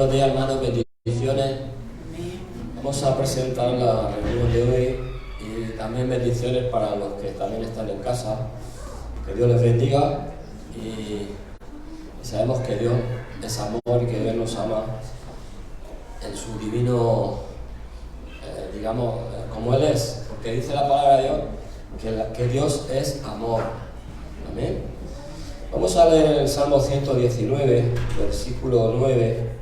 Buenos días, hermanos, bendiciones. Vamos a presentar la reunión de hoy y también bendiciones para los que también están en casa. Que Dios les bendiga y sabemos que Dios es amor y que Dios nos ama en su divino, como Él es, porque dice la palabra de Dios que Dios es amor. Amén. Vamos a leer el Salmo 119, versículo 9,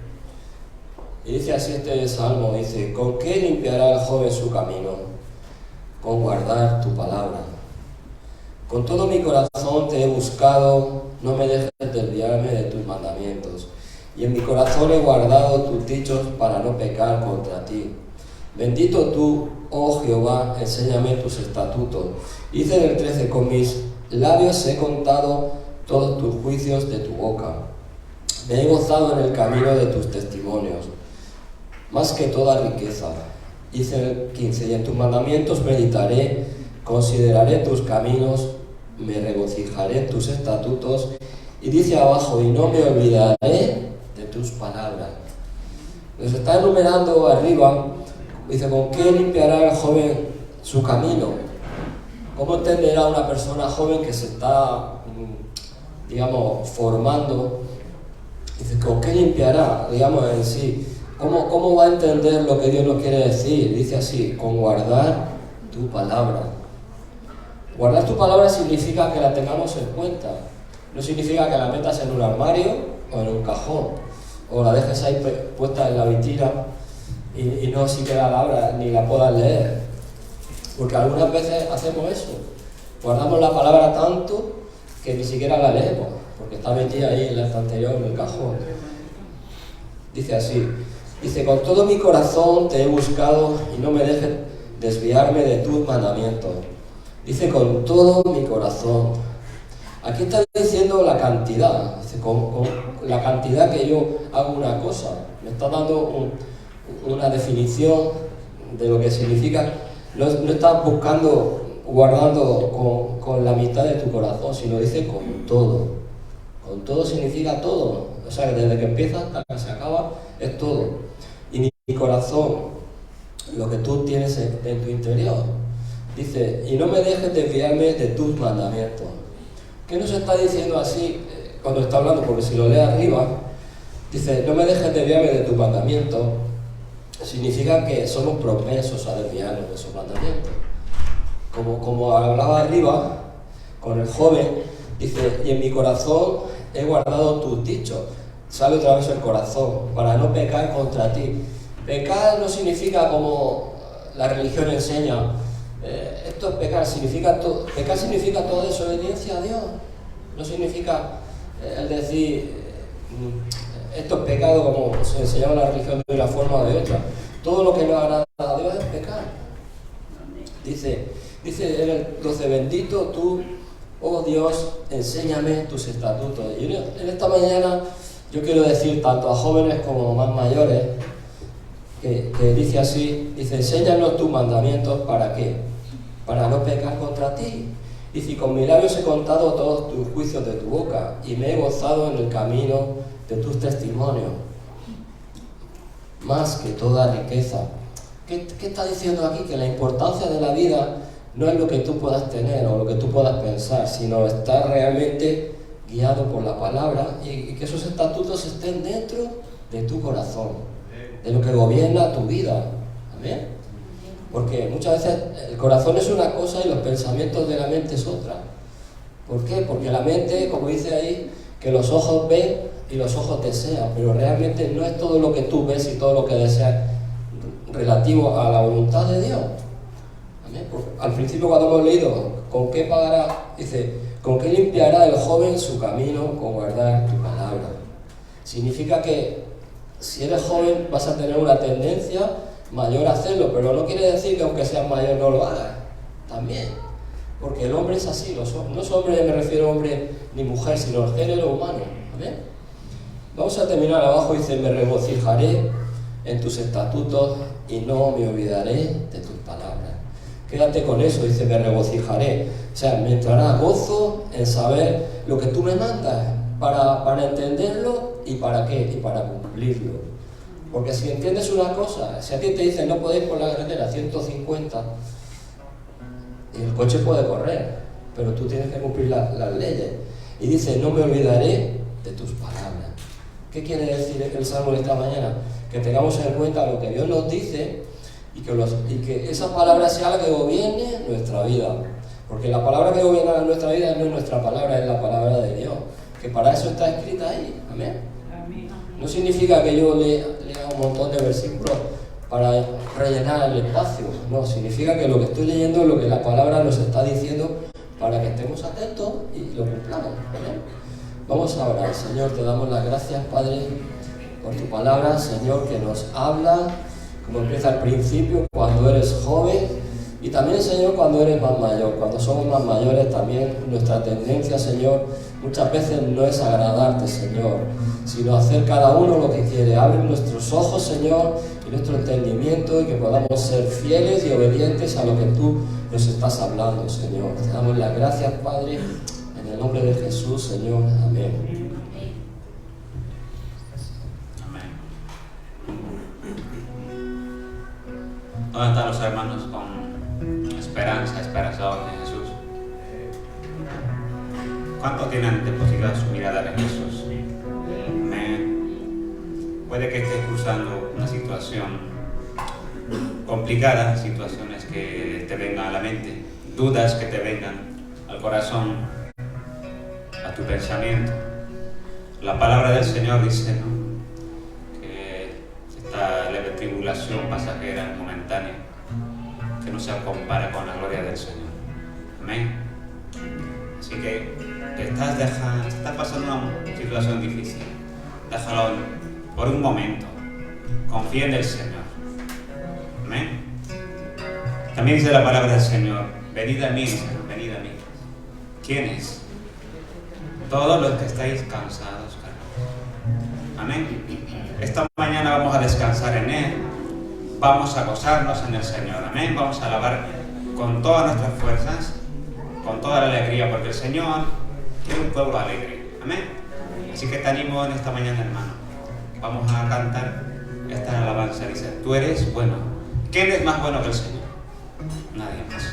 y dice así este Salmo, dice: ¿Con qué limpiará el joven su camino? Con guardar tu palabra. Con todo mi corazón te he buscado, no me dejes desviarme de tus mandamientos, y en mi corazón he guardado tus dichos para no pecar contra ti. Bendito tú, oh Jehová, enséñame tus estatutos. Dice en el 13, con mis labios he contado todos tus juicios de tu boca. Me he gozado en el camino de tus testimonios, más que toda riqueza. Dice en el 15, y en tus mandamientos meditaré, consideraré tus caminos, me regocijaré en tus estatutos. Y dice abajo, y no me olvidaré de tus palabras. Nos está enumerando arriba, dice: ¿con qué limpiará el joven su camino? ¿Cómo entenderá una persona joven que se está formando? Dice: ¿con qué limpiará? En sí. ¿Cómo va a entender lo que Dios nos quiere decir? Dice así: con guardar tu palabra. Guardar tu palabra significa que la tengamos en cuenta. No significa que la metas en un armario o en un cajón, o la dejes ahí puesta en la vitrina y no siquiera la abras ni la puedas leer. Porque algunas veces hacemos eso. Guardamos la palabra tanto que ni siquiera la leemos, porque está metida ahí en la estantería o en el cajón. Dice así, dice: con todo mi corazón te he buscado y no me dejes desviarme de tus mandamientos. Dice: con todo mi corazón. Aquí está diciendo la cantidad. Dice: con la cantidad que yo hago una cosa. Me está dando una definición de lo que significa. No estás buscando, guardando con la mitad de tu corazón, sino dice con todo. Con todo significa todo. O sea, que desde que empieza hasta que se acaba es todo. Y mi corazón, lo que tú tienes en tu interior. Dice: y no me dejes desviarme de tus mandamientos. ¿Qué nos está diciendo así cuando está hablando? Porque si lo lee arriba, dice: no me dejes desviarme de tus mandamientos. Significa que somos propensos a desviarnos de esos mandamientos. Como hablaba arriba con el joven, dice: y en mi corazón he guardado tus dichos. Sale otra vez el corazón, para no pecar contra ti. Pecar no significa como la religión enseña, esto es pecar, pecar significa toda desobediencia a Dios. No significa el decir, esto es pecado como se enseñaba la religión de una forma o de otra. Todo lo que no agrada a Dios es pecar. Dice en el 12, bendito tú, oh Dios, enséñame tus estatutos. Y en esta mañana yo quiero decir tanto a jóvenes como más mayores, que dice así, dice: enséñanos tus mandamientos. ¿Para qué? Para no pecar contra ti. Dice: y con mis labios he contado todos tus juicios de tu boca, y me he gozado en el camino de tus testimonios, más que toda riqueza. ¿Qué está diciendo aquí? Que la importancia de la vida no es lo que tú puedas tener o lo que tú puedas pensar, sino estar realmente guiado por la palabra y que esos estatutos estén dentro de tu corazón, de lo que gobierna tu vida. ¿Amén? Porque muchas veces el corazón es una cosa y los pensamientos de la mente es otra. ¿Por qué? Porque la mente, como dice ahí, que los ojos ven y los ojos desean, pero realmente no es todo lo que tú ves y todo lo que deseas relativo a la voluntad de Dios. ¿Amén? Porque al principio, cuando hemos leído, ¿con qué pagará? Dice: ¿con qué limpiará el joven su camino? Con guardar tu palabra. Significa que si eres joven vas a tener una tendencia mayor a hacerlo, pero no quiere decir que aunque seas mayor no lo hagas. También. Porque el hombre es así. No es hombre, me refiero a hombre ni mujer, sino el género humano. ¿Amén? Vamos a terminar abajo. Dice: me regocijaré en tus estatutos y no me olvidaré de tus palabras. Quédate con eso. Dice: me regocijaré. O sea, me entrará gozo en saber lo que tú me mandas, para entenderlo y para qué, y para cumplirlo. Porque si entiendes una cosa, si a ti te dicen no podéis por la carretera a 150, el coche puede correr, pero tú tienes que cumplir las leyes. Y dice, no me olvidaré de tus palabras. ¿Qué quiere decir el Salmo de esta mañana? Que tengamos en cuenta lo que Dios nos dice y que esa palabra sea la que gobierne nuestra vida. Porque la palabra que gobierna nuestra vida no es nuestra palabra, es la palabra de Dios. Que para eso está escrita ahí. Amén. No significa que yo lea un montón de versículos para rellenar el espacio. No, significa que lo que estoy leyendo es lo que la palabra nos está diciendo para que estemos atentos y lo cumplamos. ¿Amén? Vamos a orar. Señor, te damos las gracias, Padre, por tu palabra, Señor, que nos habla, como empieza al principio, cuando eres joven, y también, Señor, cuando eres más mayor. Cuando somos más mayores, también nuestra tendencia, Señor, muchas veces no es agradarte, Señor, sino hacer cada uno lo que quiere. Abre nuestros ojos, Señor, y nuestro entendimiento, y que podamos ser fieles y obedientes a lo que tú nos estás hablando, Señor. Te damos las gracias, Padre, en el nombre de Jesús, Señor. Amén. Amén. ¿Dónde están los hermanos con esperanzados en Jesús? ¿Cuántos tienen depositada su mirada en Jesús? Amén. Puede que estés cruzando una situación complicada, situaciones que te vengan a la mente, dudas que te vengan al corazón, a tu pensamiento. La palabra del Señor dice, ¿no?, que esta leve tribulación pasajera, momentánea, que no se compara con la gloria del Señor. Amén. Así que estás pasando una situación difícil, déjalo por un momento, confía en el Señor. Amén. También dice la palabra del Señor, venid a mí, Señor, venid a mí. ¿Quiénes? Todos los que estáis cansados, cargados. Amén. Esta mañana vamos a descansar en Él, vamos a gozarnos en el Señor. Amén. Vamos a alabar con todas nuestras fuerzas, con toda la alegría, porque el Señor quiere un pueblo alegre. Amén. Así que te animo en esta mañana, hermano. Vamos a cantar esta alabanza. Dice, tú eres bueno. ¿Quién es más bueno que el Señor? Nadie más.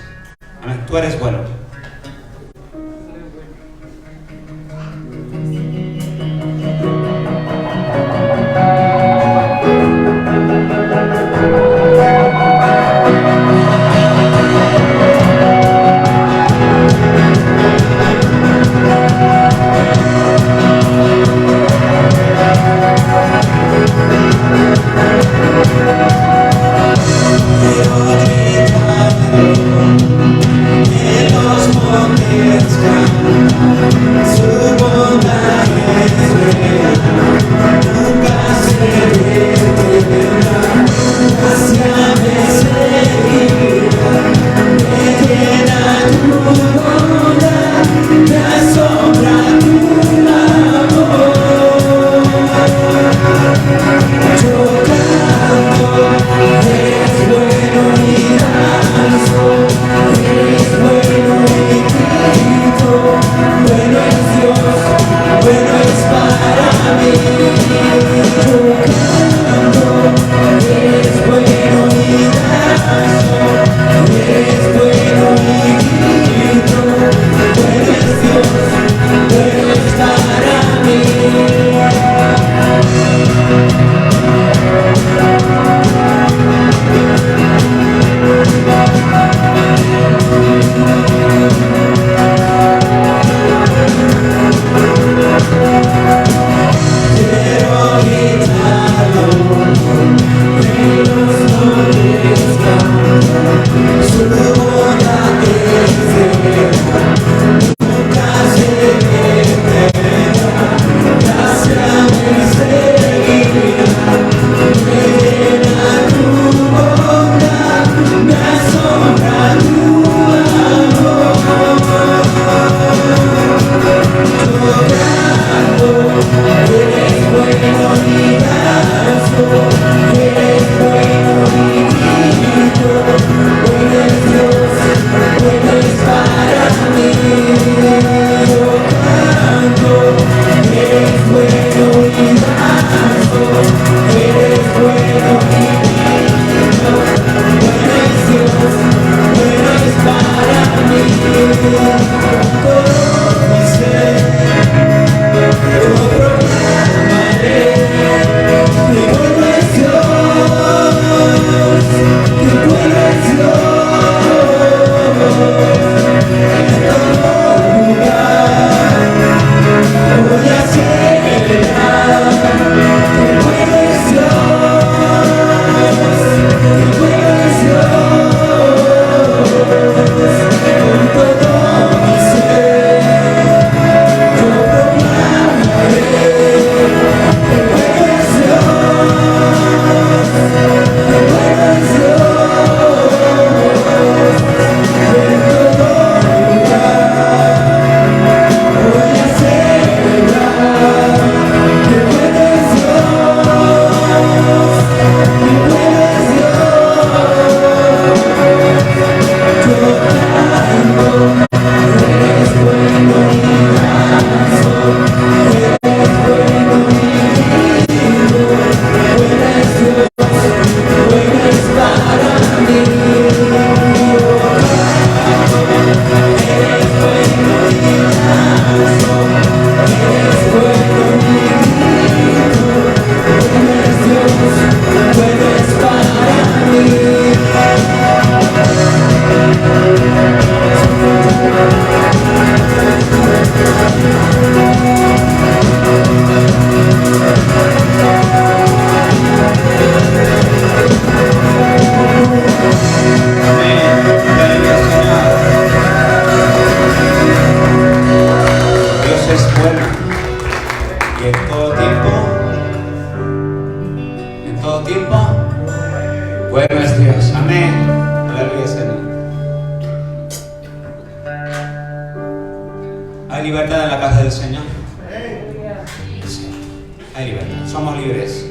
Amén. Tú eres bueno. Eres bueno y digno, eres Dios. Dios. Amén. Aleluya, Señor. ¿Hay libertad en la casa del Señor? Sí. Hay libertad. Somos libres.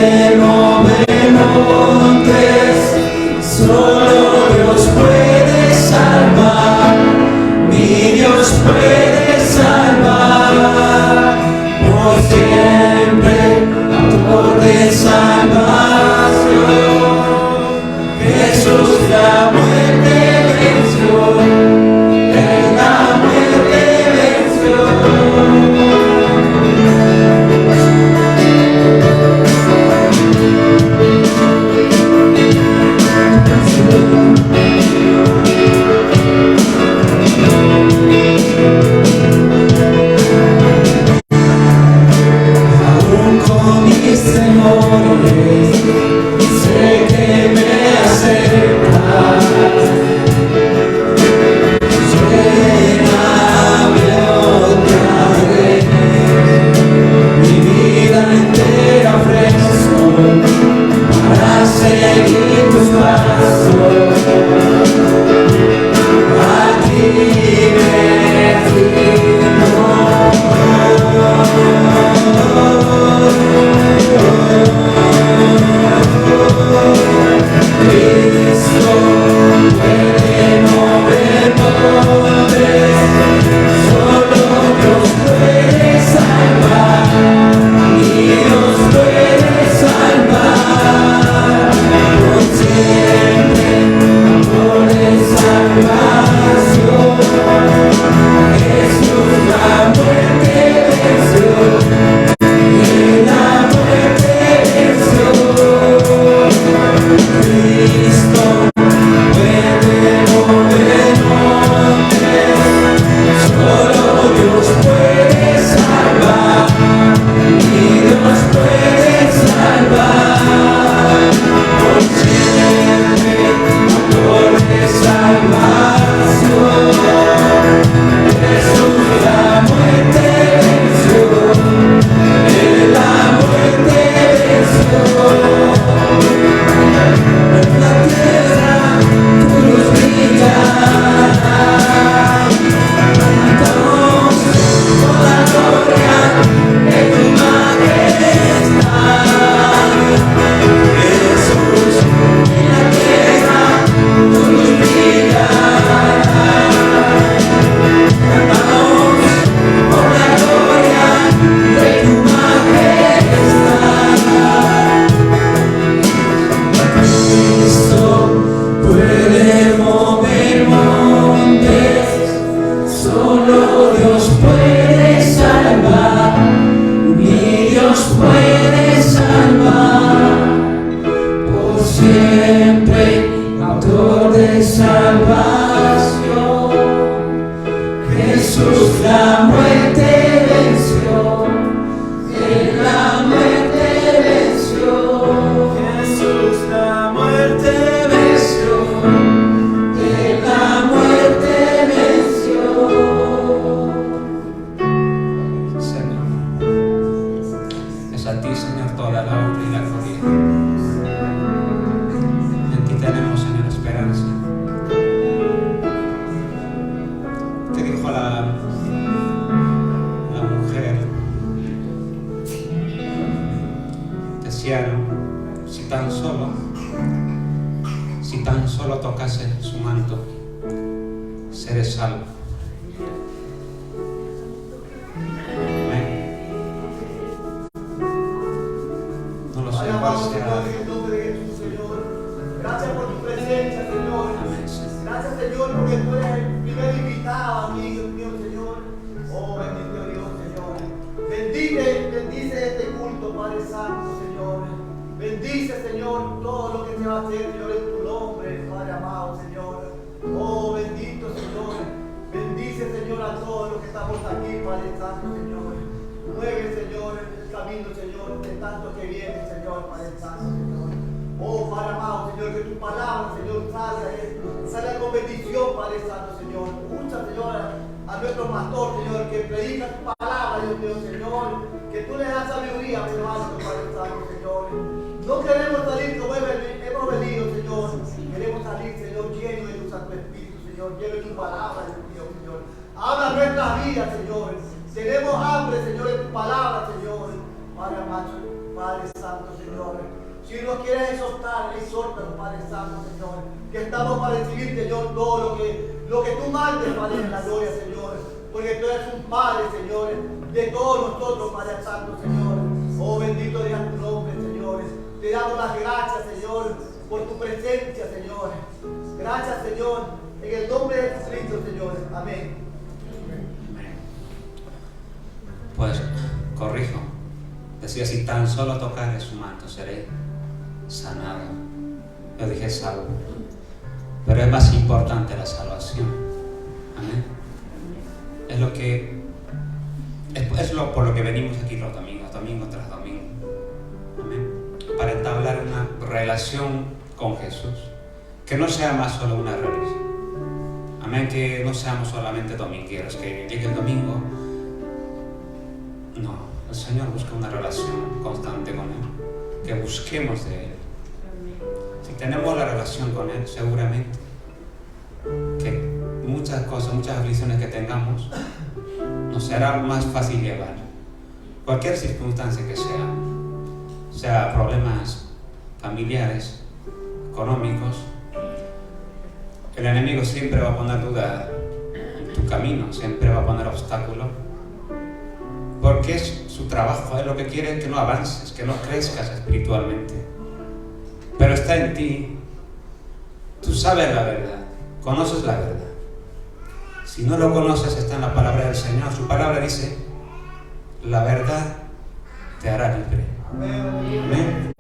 puede mover montes, solo Dios puede salvar, mi Dios puede salvar, por siempre, autor de salvación. Jesús la muerte venció, Él la muerte venció. Aún con mis temores, sé que me acercas. Lléname otra vez, mi vida entera ofrezco para seguir tus pasos. A ti me firmo. Cristo puede mover montes, solo Dios puede salvar, mi Dios puede salvar, por siempre, amor de salvación. Jesús la muerte venció, y la muerte venció. Cristo puede mover montes, solo Dios puede salvar, mi Dios puede salvar, por siempre, autor de salvación. Jesús la muerte venció, Él la muerte venció. En la tierra tu luz brillará, cantamos con la gloria de tu majestad. Jesús, en la tierra tu luz brillará, cantamos con la gloria de tu majestad. Cristo puede mover montes, solo Dios puede salvar, mi Dios puede salvar, por siempre, autor de salvación. Jesús la muerte venció, Él la muerte venció. Jesús la muerte venció, Él la muerte venció. Señor, es a ti, Señor, toda la honra y la gloria. En ti tenemos, Señor, esperanza. Te dijo la mujer, decía, si tan solo tocase su manto, seré salvo. Amén. No lo sé cuál sea. En el nombre de Jesús, Señor. Gracias por tu presencia, Señor. Amén, Señor. Gracias, Señor, porque tú eres el primer invitado aquí, Dios mío, Señor. Oh, bendito Dios, Señor. Bendice este culto, Padre Santo, Señor. Bendice, Señor, todo lo que se va a hacer, Señor, en tu nombre, Padre amado, Señor. Oh, bendito, Señor. Bendice, Señor, a todos los que estamos aquí, Padre Santo, Señor. Mueve, Señor, el camino, Señor, de tanto que viene, Señor, Padre Santo, Señor. Oh, Padre amado, Señor, que tu palabra, Señor, salga con bendición, Padre Santo, Señor. Usa, Señor, a nuestro pastor, Señor, que predica tu palabra, Dios mío, Señor. Que tú le das sabiduría, mi hermano, Padre Santo, Señor. No queremos salir como hemos venido, Señor. Queremos salir, Señor, lleno de tu Santo Espíritu, Señor, lleno de tu palabra, Dios mío, Señor. Habla nuestras vidas, Señor. Tenemos hambre, Señor, de tu palabra, Señor. Padre amado, Padre Santo, Señor. Señor. Si nos quieres exhortar, exhórtanos, Padre Santo, Señor. Que estamos para recibir, Señor, todo lo que tú mandes, Padre, en la gloria, Señor. Porque tú eres un Padre, Señor, de todos nosotros, Padre Santo, Señor. Oh, bendito sea tu nombre, Señor. Te damos las gracias, Señor, por tu presencia, Señor. Gracias, Señor, en el nombre de Jesucristo, Señor. Amén. Pues, corrijo. Decía, si tan solo tocaré su manto, seré sanado. Yo dije salvo. Pero es más importante la salvación. Amén. Es lo por lo que venimos aquí los domingos, domingo tras domingo. Amén. Para entablar una relación con Jesús. Que no sea más solo una religión. Amén. Que no seamos solamente domingueros, que llegue el domingo. No, el Señor busca una relación constante con Él. Que busquemos de Él. Si tenemos la relación con Él, seguramente que muchas cosas, muchas aflicciones que tengamos, nos será más fácil llevar. Cualquier circunstancia que sea problemas familiares, económicos, el enemigo siempre va a poner duda en tu camino, siempre va a poner obstáculo, porque es su trabajo, es lo que quiere, que no avances, que no crezcas espiritualmente. Pero está en ti, tú sabes la verdad, conoces la verdad. Si no lo conoces, está en la palabra del Señor. Su palabra dice, la verdad te hará libre. Amén.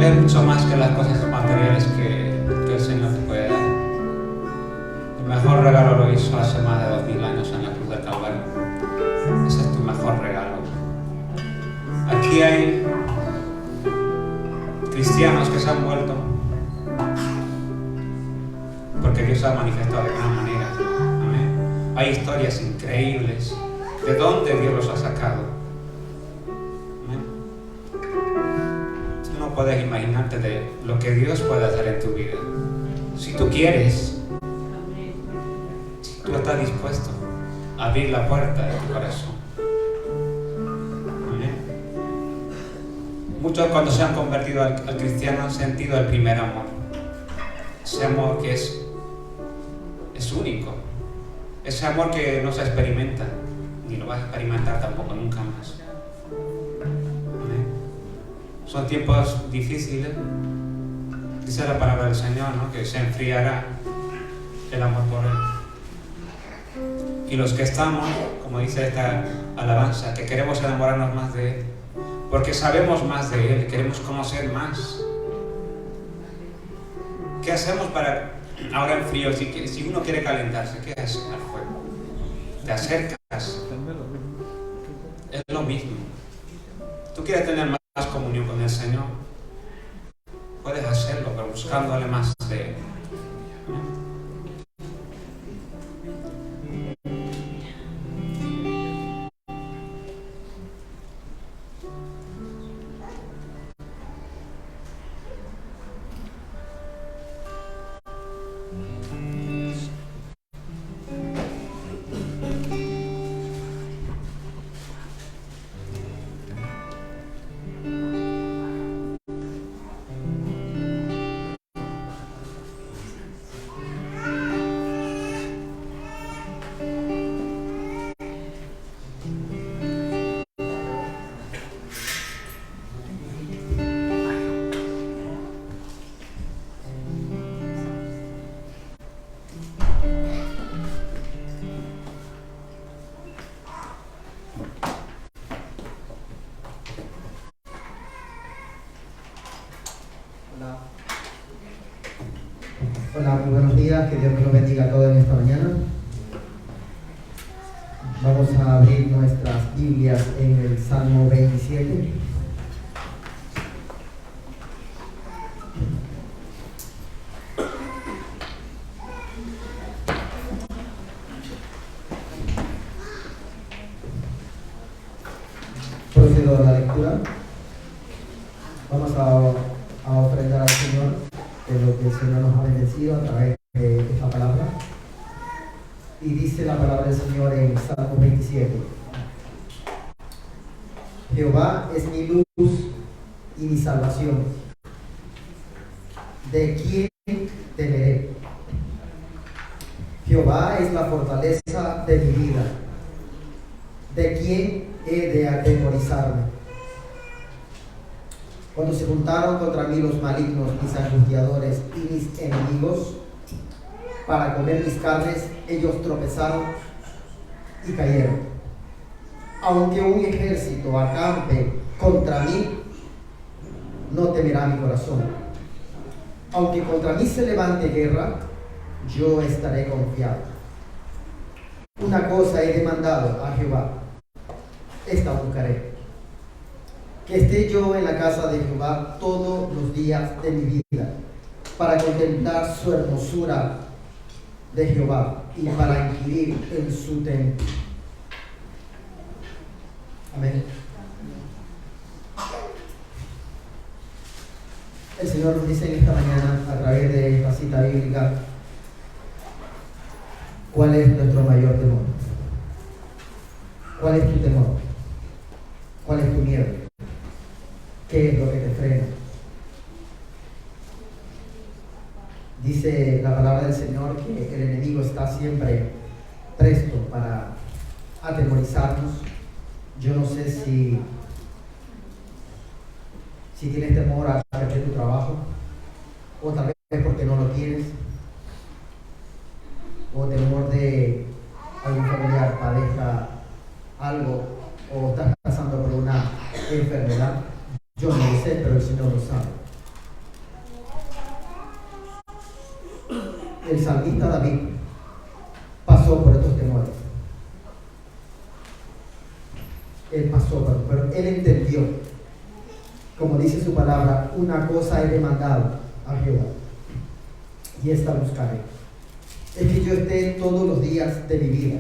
conocer mucho más que las cosas materiales que el Señor te puede dar. El mejor regalo lo hizo hace más de 2000 años en la cruz del Calvario. Ese es tu mejor regalo. Aquí hay cristianos que se han vuelto porque Dios se ha manifestado de gran manera. Amén. Hay historias increíbles de dónde Dios los ha sacado. Amén. Tú no puedes imaginarte de lo que Dios puede hacer en tu vida. Si tú quieres, si tú estás dispuesto a abrir la puerta de tu corazón. Amén. Muchos cuando se han convertido al cristiano han sentido el primer amor. Ese amor que es único. Ese amor que no se experimenta, ni lo vas a experimentar tampoco nunca más. Amén. Son tiempos difíciles. Dice la palabra del Señor, ¿no? Que se enfriará el amor por Él. Y los que estamos, como dice esta alabanza, que queremos enamorarnos más de Él, porque sabemos más de Él, queremos conocer más. ¿Qué hacemos para ahora en frío? Si uno quiere calentarse, ¿qué hace al fuego? Te acercas. Es lo mismo. Tú quieres tener más comunión con el Señor, puedes hacerlo, pero buscándole más de Él. Hola, muy buenos días, que Dios me los bendiga a todos en esta mañana. Vamos a abrir nuestras Biblias en el Salmo 27. Procedo a la lectura. Vamos a ofrendar al Señor de lo que el Señor nos ha bendecido a través de esta palabra. Y dice la palabra del Señor en Salmo 27. Jehová es mi luz y mi salvación. ¿De quién temeré? Jehová es la fortaleza de mi vida. ¿De quién he de atemorizarme? Cuando se juntaron contra mí los malignos, mis angustiadores y mis enemigos, para comer mis carnes, ellos tropezaron y cayeron. Aunque un ejército acampe contra mí, no temerá mi corazón. Aunque contra mí se levante guerra, yo estaré confiado. Una cosa he demandado a Jehová, esta buscaré: que esté yo en la casa de Jehová todos los días de mi vida, para contemplar su hermosura de Jehová y para inquirir en su templo. Amén. El Señor nos dice en esta mañana, a través de esta cita bíblica, cuál es nuestro mayor temor. ¿Cuál es tu temor? ¿Cuál es tu miedo? ¿Qué es lo que te frena? Dice la palabra del Señor que el enemigo está siempre presto para atemorizarnos. Yo no sé si tienes temor a perder tu trabajo, o tal vez porque no lo tienes, o temor de algún familiar padezca algo, o estás pasando por una enfermedad. Yo no lo sé, pero el Señor lo sabe. El salmista David pasó por estos temores. Él pasó, pero él entendió, como dice su palabra, una cosa he demandado a Jehová, y esta buscaré, es que yo esté todos los días de mi vida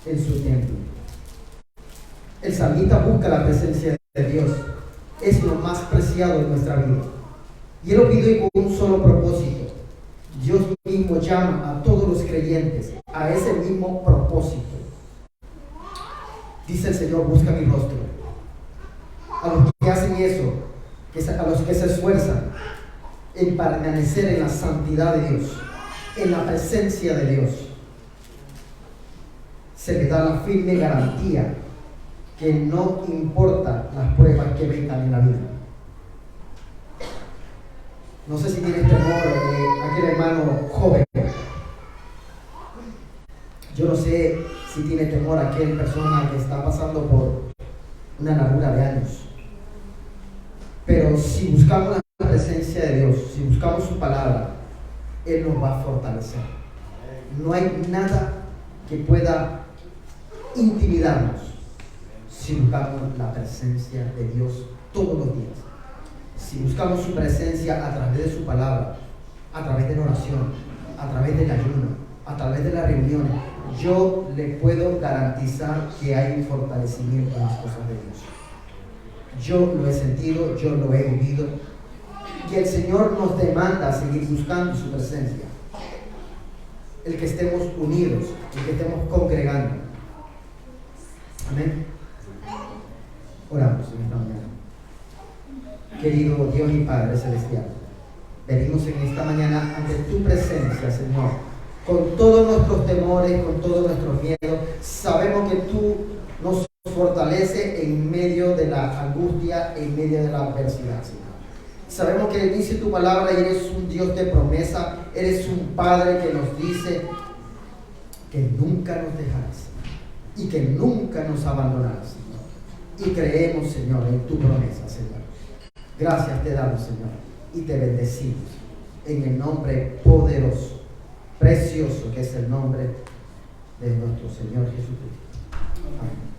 en su templo. El salmista busca la presencia de Dios, es lo más preciado en nuestra vida, y él lo pide con un solo propósito. Dios mismo llama a todos los creyentes a ese mismo propósito. Dice el Señor, busca mi rostro. A los que hacen eso, a los que se esfuerzan en permanecer en la santidad de Dios, en la presencia de Dios, se les da la firme garantía que no importa las pruebas que vengan en la vida. No sé si tienes temor, aquel hermano joven. Yo no sé si tiene temor aquella persona que está pasando por una largura de años. Pero si buscamos la presencia de Dios, si buscamos su palabra, Él nos va a fortalecer. No hay nada que pueda intimidarnos si buscamos la presencia de Dios todos los días. Si buscamos su presencia a través de su palabra, a través de la oración, a través del ayuno, a través de las reuniones, yo le puedo garantizar que hay un fortalecimiento en las cosas de Dios. Yo lo he sentido, yo lo he vivido, y el Señor nos demanda seguir buscando su presencia. El que estemos unidos, el que estemos congregando. Amén. Oramos en esta mañana. Querido Dios y Padre Celestial, venimos en esta mañana ante tu presencia, Señor, con todos nuestros temores, con todos nuestros miedos. Sabemos que tú nos fortaleces en medio de la angustia, en medio de la adversidad, Señor. Sabemos que dice tu palabra y eres un Dios de promesa, eres un Padre que nos dice que nunca nos dejarás y que nunca nos abandonarás, Señor. Y creemos, Señor, en tu promesa, Señor. Gracias te damos, Señor, y te bendecimos en el nombre poderoso, precioso, que es el nombre de nuestro Señor Jesucristo. Amén.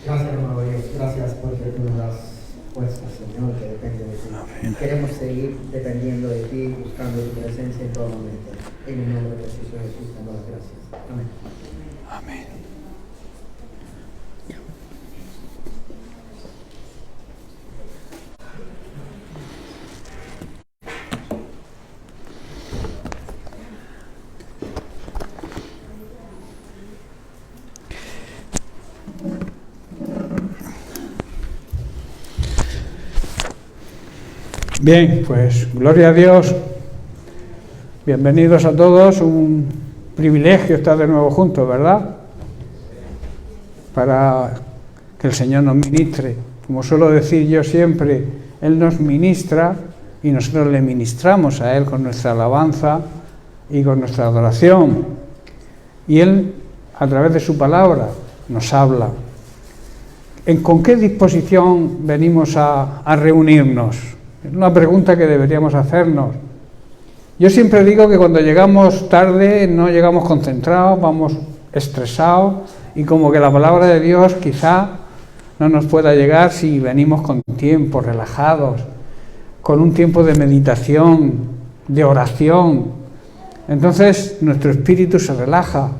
Gracias, hermano Dios. Gracias porque tú nos das fuerza, Señor, que depende de ti. Amén. Queremos seguir dependiendo de ti, buscando tu presencia en todo momento. En el nombre precioso de Jesús, te damos las gracias. Amén. Amén. Bien, pues gloria a Dios. Bienvenidos a todos. Un privilegio estar de nuevo juntos, ¿verdad? Para que el Señor nos ministre. Como suelo decir yo siempre, Él nos ministra y nosotros le ministramos a Él con nuestra alabanza y con nuestra adoración. Y Él, a través de su palabra, nos habla. ¿Con qué disposición venimos a reunirnos? Es una pregunta que deberíamos hacernos. Yo siempre digo que cuando llegamos tarde no llegamos concentrados, vamos estresados y como que la palabra de Dios quizá no nos pueda llegar si venimos con tiempo, relajados, con un tiempo de meditación, de oración. Entonces nuestro espíritu se relaja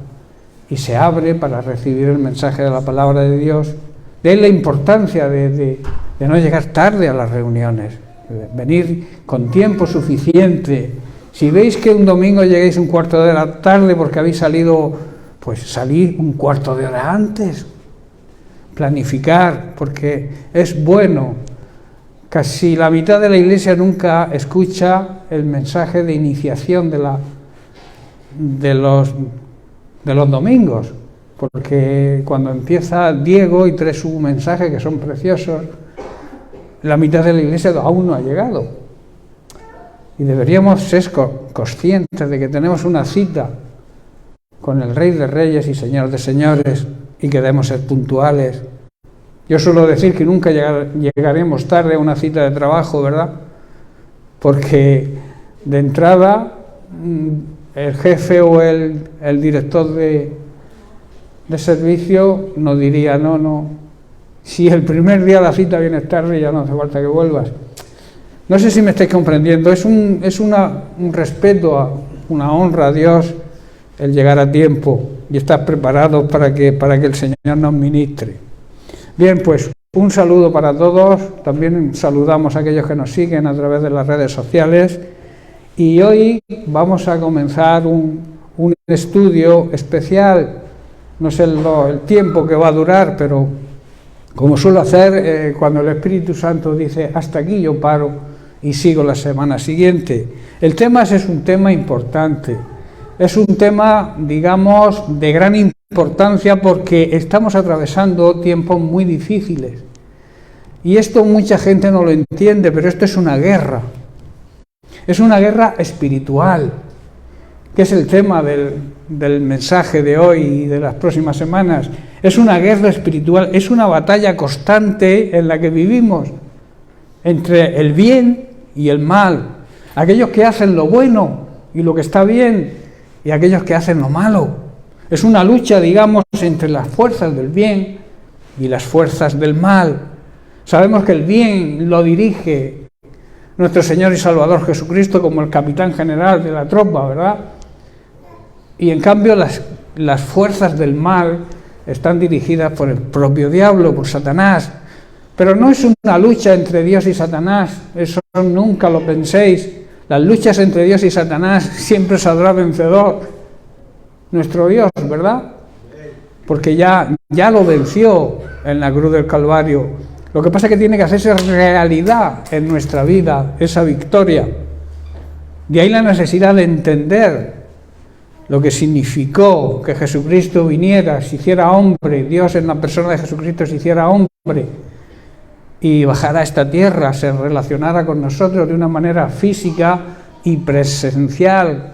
y se abre para recibir el mensaje de la palabra de Dios. De ahí la importancia de no llegar tarde a las reuniones, de venir con tiempo suficiente. Si veis que un domingo lleguéis un cuarto de hora tarde porque habéis salido, pues salid un cuarto de hora antes. Planificar, porque es bueno. Casi la mitad de la iglesia nunca escucha el mensaje de iniciación de los domingos, porque cuando empieza Diego y trae su mensaje, que son preciosos, la mitad de la iglesia aún no ha llegado. Y deberíamos ser conscientes de que tenemos una cita con el Rey de Reyes y Señor de Señores y que debemos ser puntuales. Yo suelo decir que nunca llegaremos tarde a una cita de trabajo, ¿verdad? Porque de entrada el jefe o el director de servicio nos diría, no, si el primer día de la cita vienes tarde ya no hace falta que vuelvas. No sé si me estáis comprendiendo, es un respeto, una honra a Dios el llegar a tiempo y estar preparados para que el Señor nos ministre. Bien, pues un saludo para todos, también saludamos a aquellos que nos siguen a través de las redes sociales y hoy vamos a comenzar un estudio especial, no sé el tiempo que va a durar, pero como suelo hacer cuando el Espíritu Santo dice hasta aquí yo paro y sigo la semana siguiente. El tema es un tema importante, es un tema, digamos, de gran importancia porque estamos atravesando tiempos muy difíciles. Y esto mucha gente no lo entiende, pero esto es una guerra. Es una guerra espiritual, que es el tema del mensaje de hoy y de las próximas semanas. Es una guerra espiritual, es una batalla constante en la que vivimos entre el bien y el mal, aquellos que hacen lo bueno y lo que está bien y aquellos que hacen lo malo. Es una lucha, digamos, entre las fuerzas del bien y las fuerzas del mal. Sabemos que el bien lo dirige nuestro Señor y Salvador Jesucristo como el capitán general de la tropa, ¿verdad? Y en cambio las fuerzas del mal están dirigidas por el propio diablo, por Satanás. Pero no es una lucha entre Dios y Satanás, eso nunca lo penséis. Las luchas entre Dios y Satanás siempre saldrá vencedor nuestro Dios, ¿verdad? Porque ya lo venció en la cruz del Calvario. Lo que pasa es que tiene que hacerse realidad en nuestra vida, esa victoria. De ahí la necesidad de entender lo que significó que Jesucristo viniera, se hiciera hombre, Dios en la persona de Jesucristo se hiciera hombre y bajara a esta tierra, se relacionara con nosotros de una manera física y presencial.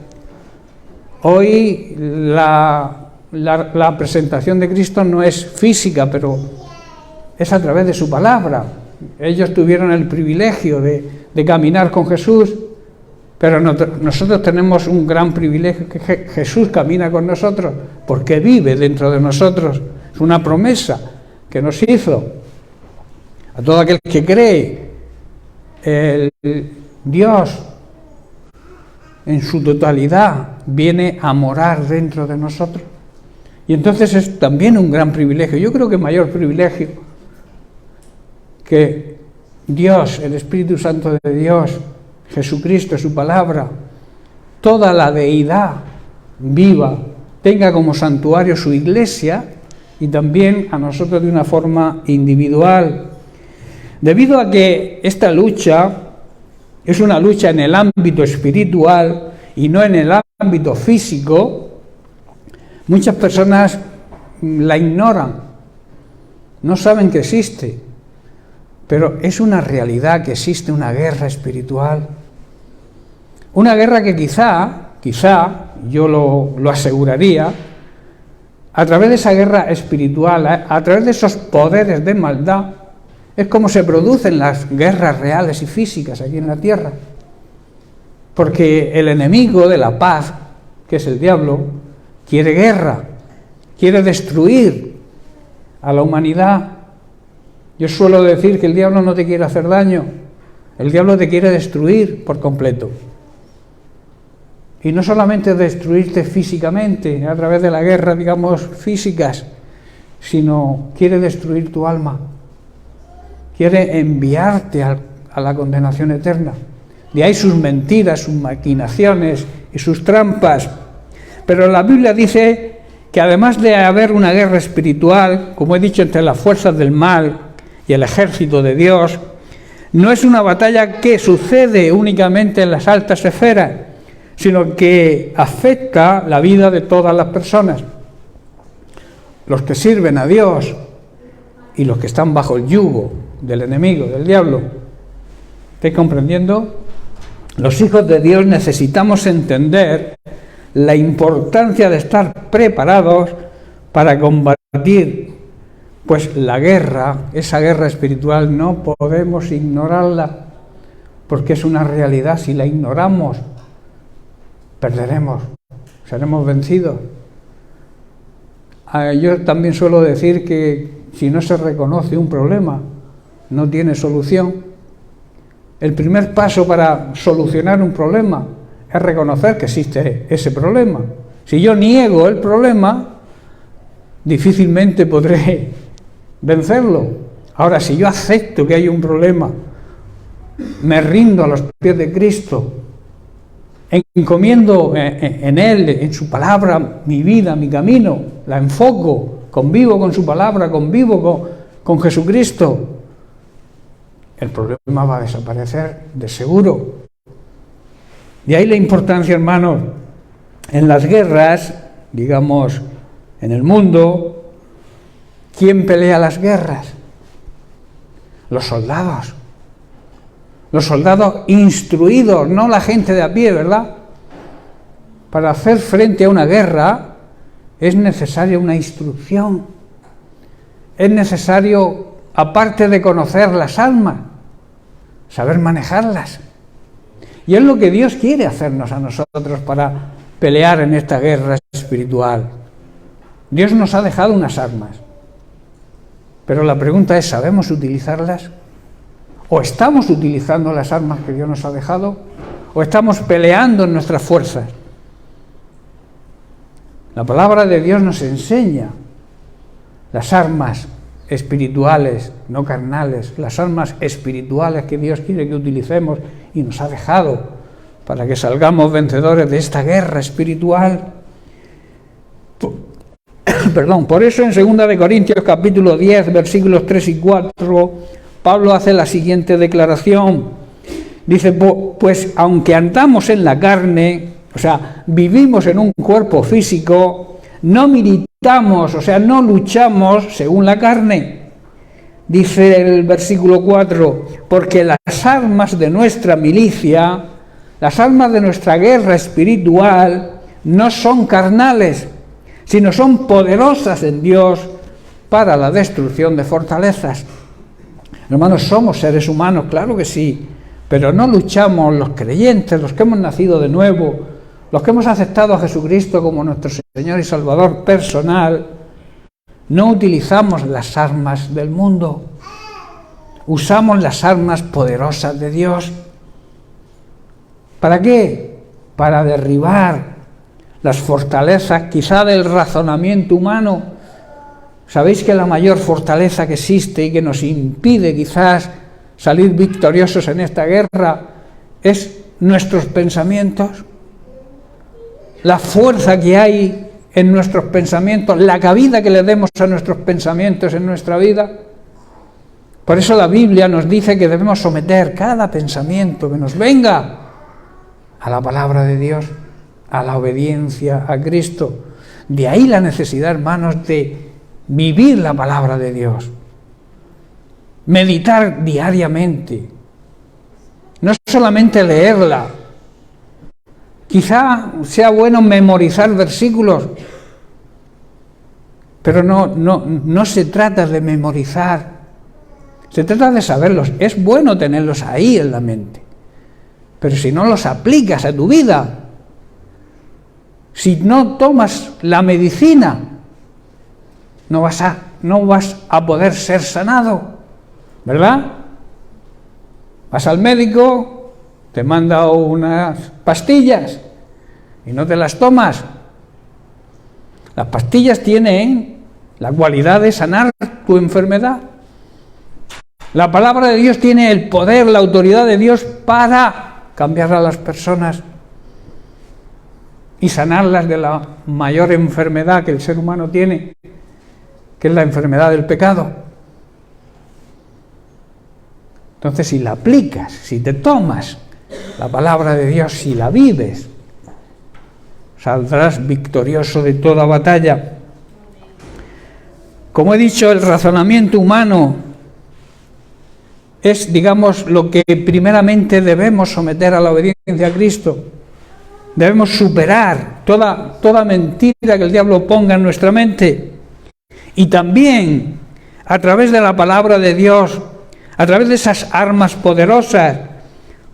Hoy la presentación de Cristo no es física, pero es a través de su palabra. Ellos tuvieron el privilegio de caminar con Jesús, pero nosotros tenemos un gran privilegio, que Jesús camina con nosotros, porque vive dentro de nosotros. Es una promesa que nos hizo a todo aquel que cree. El Dios en su totalidad viene a morar dentro de nosotros. Y entonces es también un gran privilegio. Yo creo que mayor privilegio que Dios, el Espíritu Santo de Dios, Jesucristo, su palabra, toda la deidad viva, tenga como santuario su iglesia y también a nosotros de una forma individual. Debido a que esta lucha es una lucha en el ámbito espiritual y no en el ámbito físico, muchas personas la ignoran, no saben que existe. pero es una realidad que existe una guerra espiritual. Una guerra que quizá, yo lo aseguraría, a través de esa guerra espiritual, a través de esos poderes de maldad, es como se producen las guerras reales y físicas aquí en la tierra. Porque el enemigo de la paz, que es el diablo, quiere guerra, quiere destruir a la humanidad. Yo suelo decir que el diablo no te quiere hacer daño, el diablo te quiere destruir por completo. Y no solamente destruirte físicamente, a través de la guerra, digamos, físicas, sino quiere destruir tu alma. Quiere enviarte a la condenación eterna. De ahí sus mentiras, sus maquinaciones y sus trampas. Pero la Biblia dice que además de haber una guerra espiritual, como he dicho, entre las fuerzas del mal y el ejército de Dios, no es una batalla que sucede únicamente en las altas esferas, sino que afecta la vida de todas las personas. Los que sirven a Dios y los que están bajo el yugo del enemigo, del diablo. ¿Estáis comprendiendo? Los hijos de Dios necesitamos entender la importancia de estar preparados para combatir, pues la guerra, esa guerra espiritual, no podemos ignorarla, porque es una realidad. Si la ignoramos, perderemos, seremos vencidos. Yo también suelo decir que si no se reconoce un problema, no tiene solución. El primer paso para solucionar un problema es reconocer que existe ese problema. Si yo niego el problema, difícilmente podré vencerlo. Ahora, si yo acepto que hay un problema, me rindo a los pies de Cristo, encomiendo en Él, en su palabra, mi vida, mi camino, la enfoco, convivo con su palabra, convivo con Jesucristo, el problema va a desaparecer de seguro. De ahí la importancia, hermanos, en las guerras, digamos, en el mundo, ¿quién pelea las guerras? Los soldados. Los soldados instruidos, no la gente de a pie, ¿verdad? Para hacer frente a una guerra es necesaria una instrucción. Es necesario, aparte de conocer las armas, saber manejarlas. Y es lo que Dios quiere hacernos a nosotros para pelear en esta guerra espiritual. Dios nos ha dejado unas armas, pero la pregunta es, ¿sabemos utilizarlas? ¿O estamos utilizando las armas que Dios nos ha dejado? ¿O estamos peleando en nuestras fuerzas? La palabra de Dios nos enseña las armas espirituales, no carnales, las armas espirituales que Dios quiere que utilicemos y nos ha dejado para que salgamos vencedores de esta guerra espiritual. Por eso en 2 Corintios capítulo 10, versículos 3 y 4, Pablo hace la siguiente declaración. Dice, pues aunque andamos en la carne, o sea, vivimos en un cuerpo físico, no militamos, o sea, no luchamos según la carne. Dice el versículo 4, porque las armas de nuestra milicia, las armas de nuestra guerra espiritual, no son carnales, sino son poderosas en Dios para la destrucción de fortalezas. Hermanos, somos seres humanos, claro que sí, pero no luchamos los creyentes, los que hemos nacido de nuevo, los que hemos aceptado a Jesucristo como nuestro Señor y Salvador personal, no utilizamos las armas del mundo, usamos las armas poderosas de Dios. ¿Para qué? Para derribar las fortalezas quizá del razonamiento humano. ¿Sabéis que la mayor fortaleza que existe y que nos impide quizás salir victoriosos en esta guerra es nuestros pensamientos? La fuerza que hay en nuestros pensamientos, la cabida que le demos a nuestros pensamientos en nuestra vida. Por eso la Biblia nos dice que debemos someter cada pensamiento que nos venga a la palabra de Dios, a la obediencia a Cristo. De ahí la necesidad, hermanos, de vivir la palabra de Dios. meditar diariamente, no solamente leerla. Quizá sea bueno memorizar versículos, pero no se trata de memorizar, se trata de saberlos. Es bueno tenerlos ahí en la mente, pero si no los aplicas a tu vida, si no tomas la medicina, no vas a poder ser sanado, ¿verdad? Vas al médico, te manda unas pastillas y no te las tomas. Las pastillas tienen la cualidad de sanar tu enfermedad. La palabra de Dios tiene el poder, la autoridad de Dios para cambiar a las personas y sanarlas de la mayor enfermedad que el ser humano tiene, que es la enfermedad del pecado. Entonces, si la aplicas, si te tomas la palabra de Dios, si la vives, saldrás victorioso de toda batalla. Como he dicho, el razonamiento humano es, digamos, lo que primeramente debemos someter a la obediencia a Cristo. Debemos superar toda mentira que el diablo ponga en nuestra mente. Y también, a través de la palabra de Dios, a través de esas armas poderosas,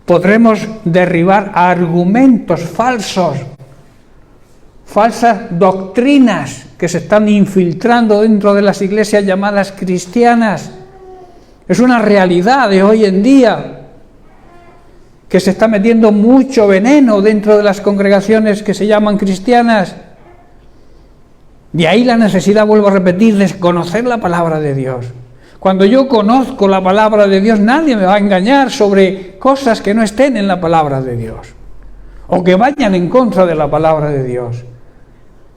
podremos derribar argumentos falsos, falsas doctrinas que se están infiltrando dentro de las iglesias llamadas cristianas. Es una realidad de hoy en día que se está metiendo mucho veneno dentro de las congregaciones que se llaman cristianas. De ahí la necesidad, vuelvo a repetir, de conocer la palabra de Dios. Cuando yo conozco la palabra de Dios, nadie me va a engañar sobre cosas que no estén en la palabra de Dios o que vayan en contra de la palabra de Dios.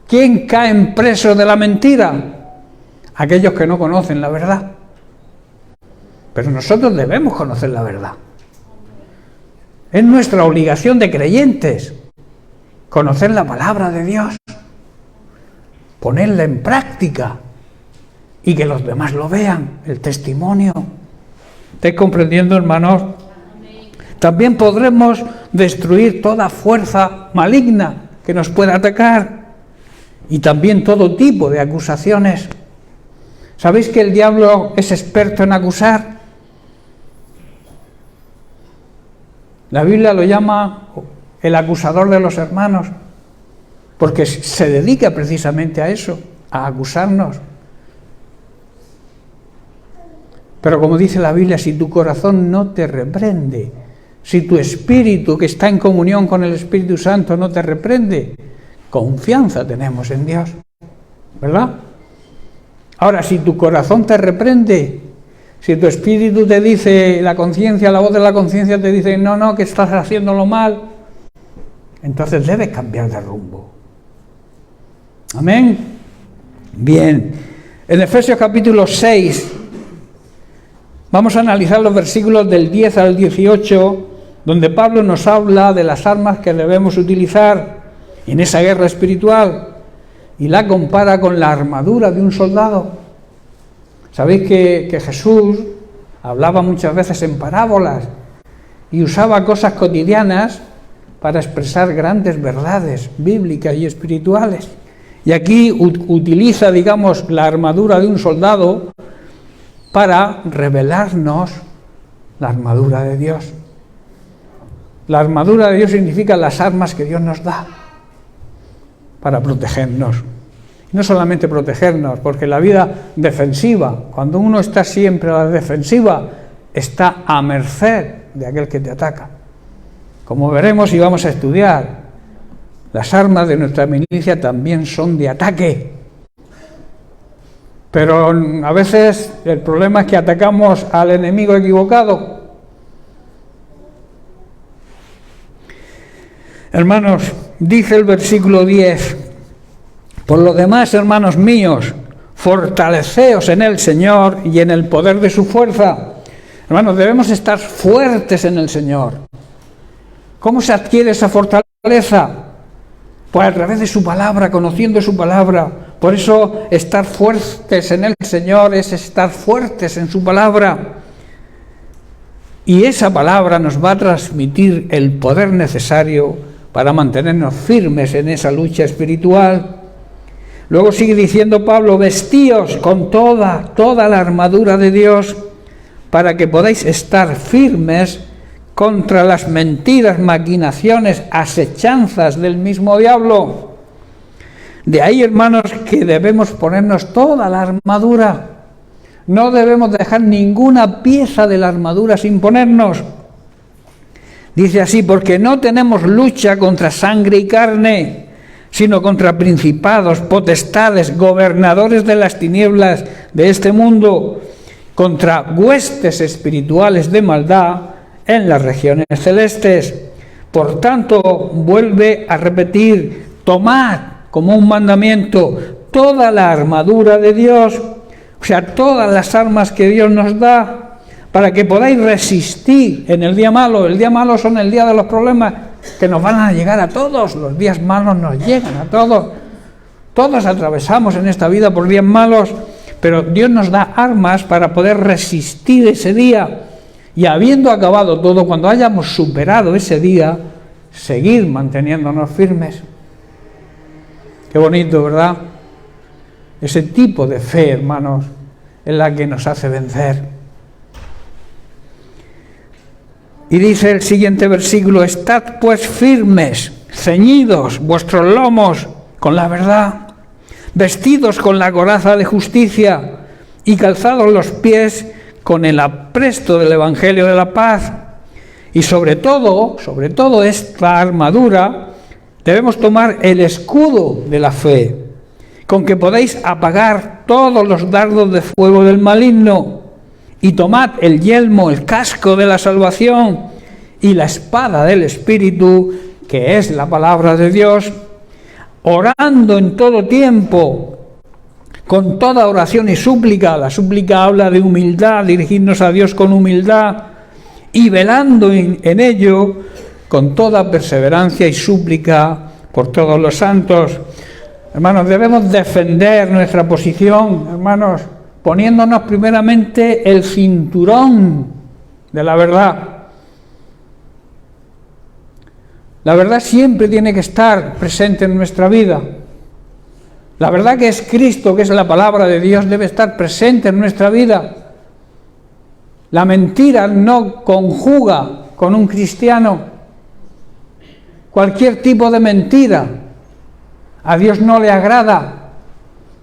¿Quién cae preso de la mentira? Aquellos que no conocen la verdad. Pero nosotros debemos conocer la verdad. Es nuestra obligación de creyentes conocer la palabra de Dios, ponerla en práctica y que los demás lo vean, el testimonio. ¿Estáis comprendiendo, hermanos? También podremos destruir toda fuerza maligna que nos pueda atacar y también todo tipo de acusaciones. ¿Sabéis que el diablo es experto en acusar? La Biblia lo llama el acusador de los hermanos, porque se dedica precisamente a eso, a acusarnos. Pero como dice la Biblia, si tu corazón no te reprende, si tu espíritu que está en comunión con el Espíritu Santo no te reprende, confianza tenemos en Dios, ¿verdad? Ahora, si tu corazón te reprende, si tu espíritu te dice, la conciencia, la voz de la conciencia te dice, no, que estás haciéndolo mal, entonces debes cambiar de rumbo. Amén. Bien, en Efesios capítulo 6, vamos a analizar los versículos del 10 al 18, donde Pablo nos habla de las armas que debemos utilizar en esa guerra espiritual y la compara con la armadura de un soldado. Sabéis que Jesús hablaba muchas veces en parábolas y usaba cosas cotidianas para expresar grandes verdades bíblicas y espirituales. Y aquí utiliza, digamos, la armadura de un soldado para revelarnos la armadura de Dios. La armadura de Dios significa las armas que Dios nos da para protegernos. No solamente protegernos, porque la vida defensiva, cuando uno está siempre a la defensiva, está a merced de aquel que te ataca. Como veremos y vamos a estudiar, las armas de nuestra milicia también son de ataque. Pero a veces el problema es que atacamos al enemigo equivocado. Hermanos, dice el versículo 10, por lo demás, hermanos míos, fortaleceos en el Señor y en el poder de su fuerza. Hermanos, debemos estar fuertes en el Señor. ¿Cómo se adquiere esa fortaleza? Pues a través de su palabra, conociendo su palabra. Por eso estar fuertes en el Señor es estar fuertes en su palabra. Y esa palabra nos va a transmitir el poder necesario para mantenernos firmes en esa lucha espiritual. Luego sigue diciendo Pablo, vestíos con toda la armadura de Dios para que podáis estar firmes contra las mentiras, maquinaciones, asechanzas del mismo diablo. De ahí, hermanos, que debemos ponernos toda la armadura. No debemos dejar ninguna pieza de la armadura sin ponernos. Dice así, porque no tenemos lucha contra sangre y carne, sino contra principados, potestades, gobernadores de las tinieblas de este mundo, contra huestes espirituales de maldad en las regiones celestes. Por tanto, vuelve a repetir, tomad como un mandamiento toda la armadura de Dios, o sea, todas las armas que Dios nos da, para que podáis resistir en el día malo. El día malo son el día de los problemas que nos van a llegar a todos. Los días malos nos llegan a todos. Todos atravesamos en esta vida por días malos, pero Dios nos da armas para poder resistir ese día. Y habiendo acabado todo, cuando hayamos superado ese día, seguir manteniéndonos firmes. Qué bonito, ¿verdad? Ese tipo de fe, hermanos, es la que nos hace vencer. Y dice el siguiente versículo, estad pues firmes, ceñidos vuestros lomos con la verdad, vestidos con la coraza de justicia y calzados los pies con el apresto del Evangelio de la paz. Y sobre todo esta armadura, debemos tomar el escudo de la fe, con que podéis apagar todos los dardos de fuego del maligno. Y tomad el yelmo, el casco de la salvación y la espada del Espíritu, que es la palabra de Dios, orando en todo tiempo, con toda oración y súplica. La súplica habla de humildad, dirigirnos a Dios con humildad, y velando en ello con toda perseverancia y súplica por todos los santos. Hermanos, debemos defender nuestra posición, hermanos, poniéndonos primeramente el cinturón de la verdad. La verdad siempre tiene que estar presente en nuestra vida. La verdad que es Cristo, que es la palabra de Dios, debe estar presente en nuestra vida. La mentira no conjuga con un cristiano. Cualquier tipo de mentira a Dios no le agrada,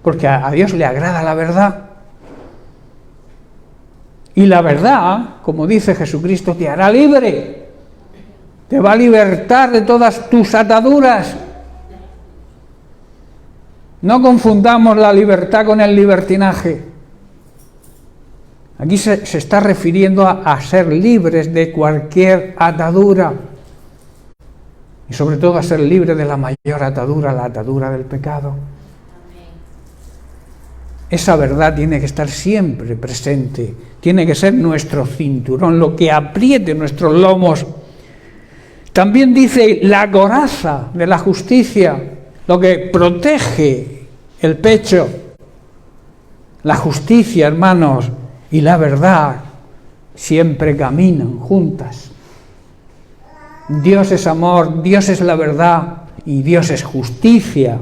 porque a Dios le agrada la verdad. Y la verdad, como dice Jesucristo, te hará libre, te va a libertar de todas tus ataduras. No confundamos la libertad con el libertinaje. Aquí se está refiriendo a ser libres de cualquier atadura, y sobre todo a ser libres de la mayor atadura, la atadura del pecado. Esa verdad tiene que estar siempre presente, tiene que ser nuestro cinturón, lo que apriete nuestros lomos. También dice la coraza de la justicia, lo que protege el pecho. La justicia, hermanos, y la verdad siempre caminan juntas. Dios es amor, Dios es la verdad y Dios es justicia.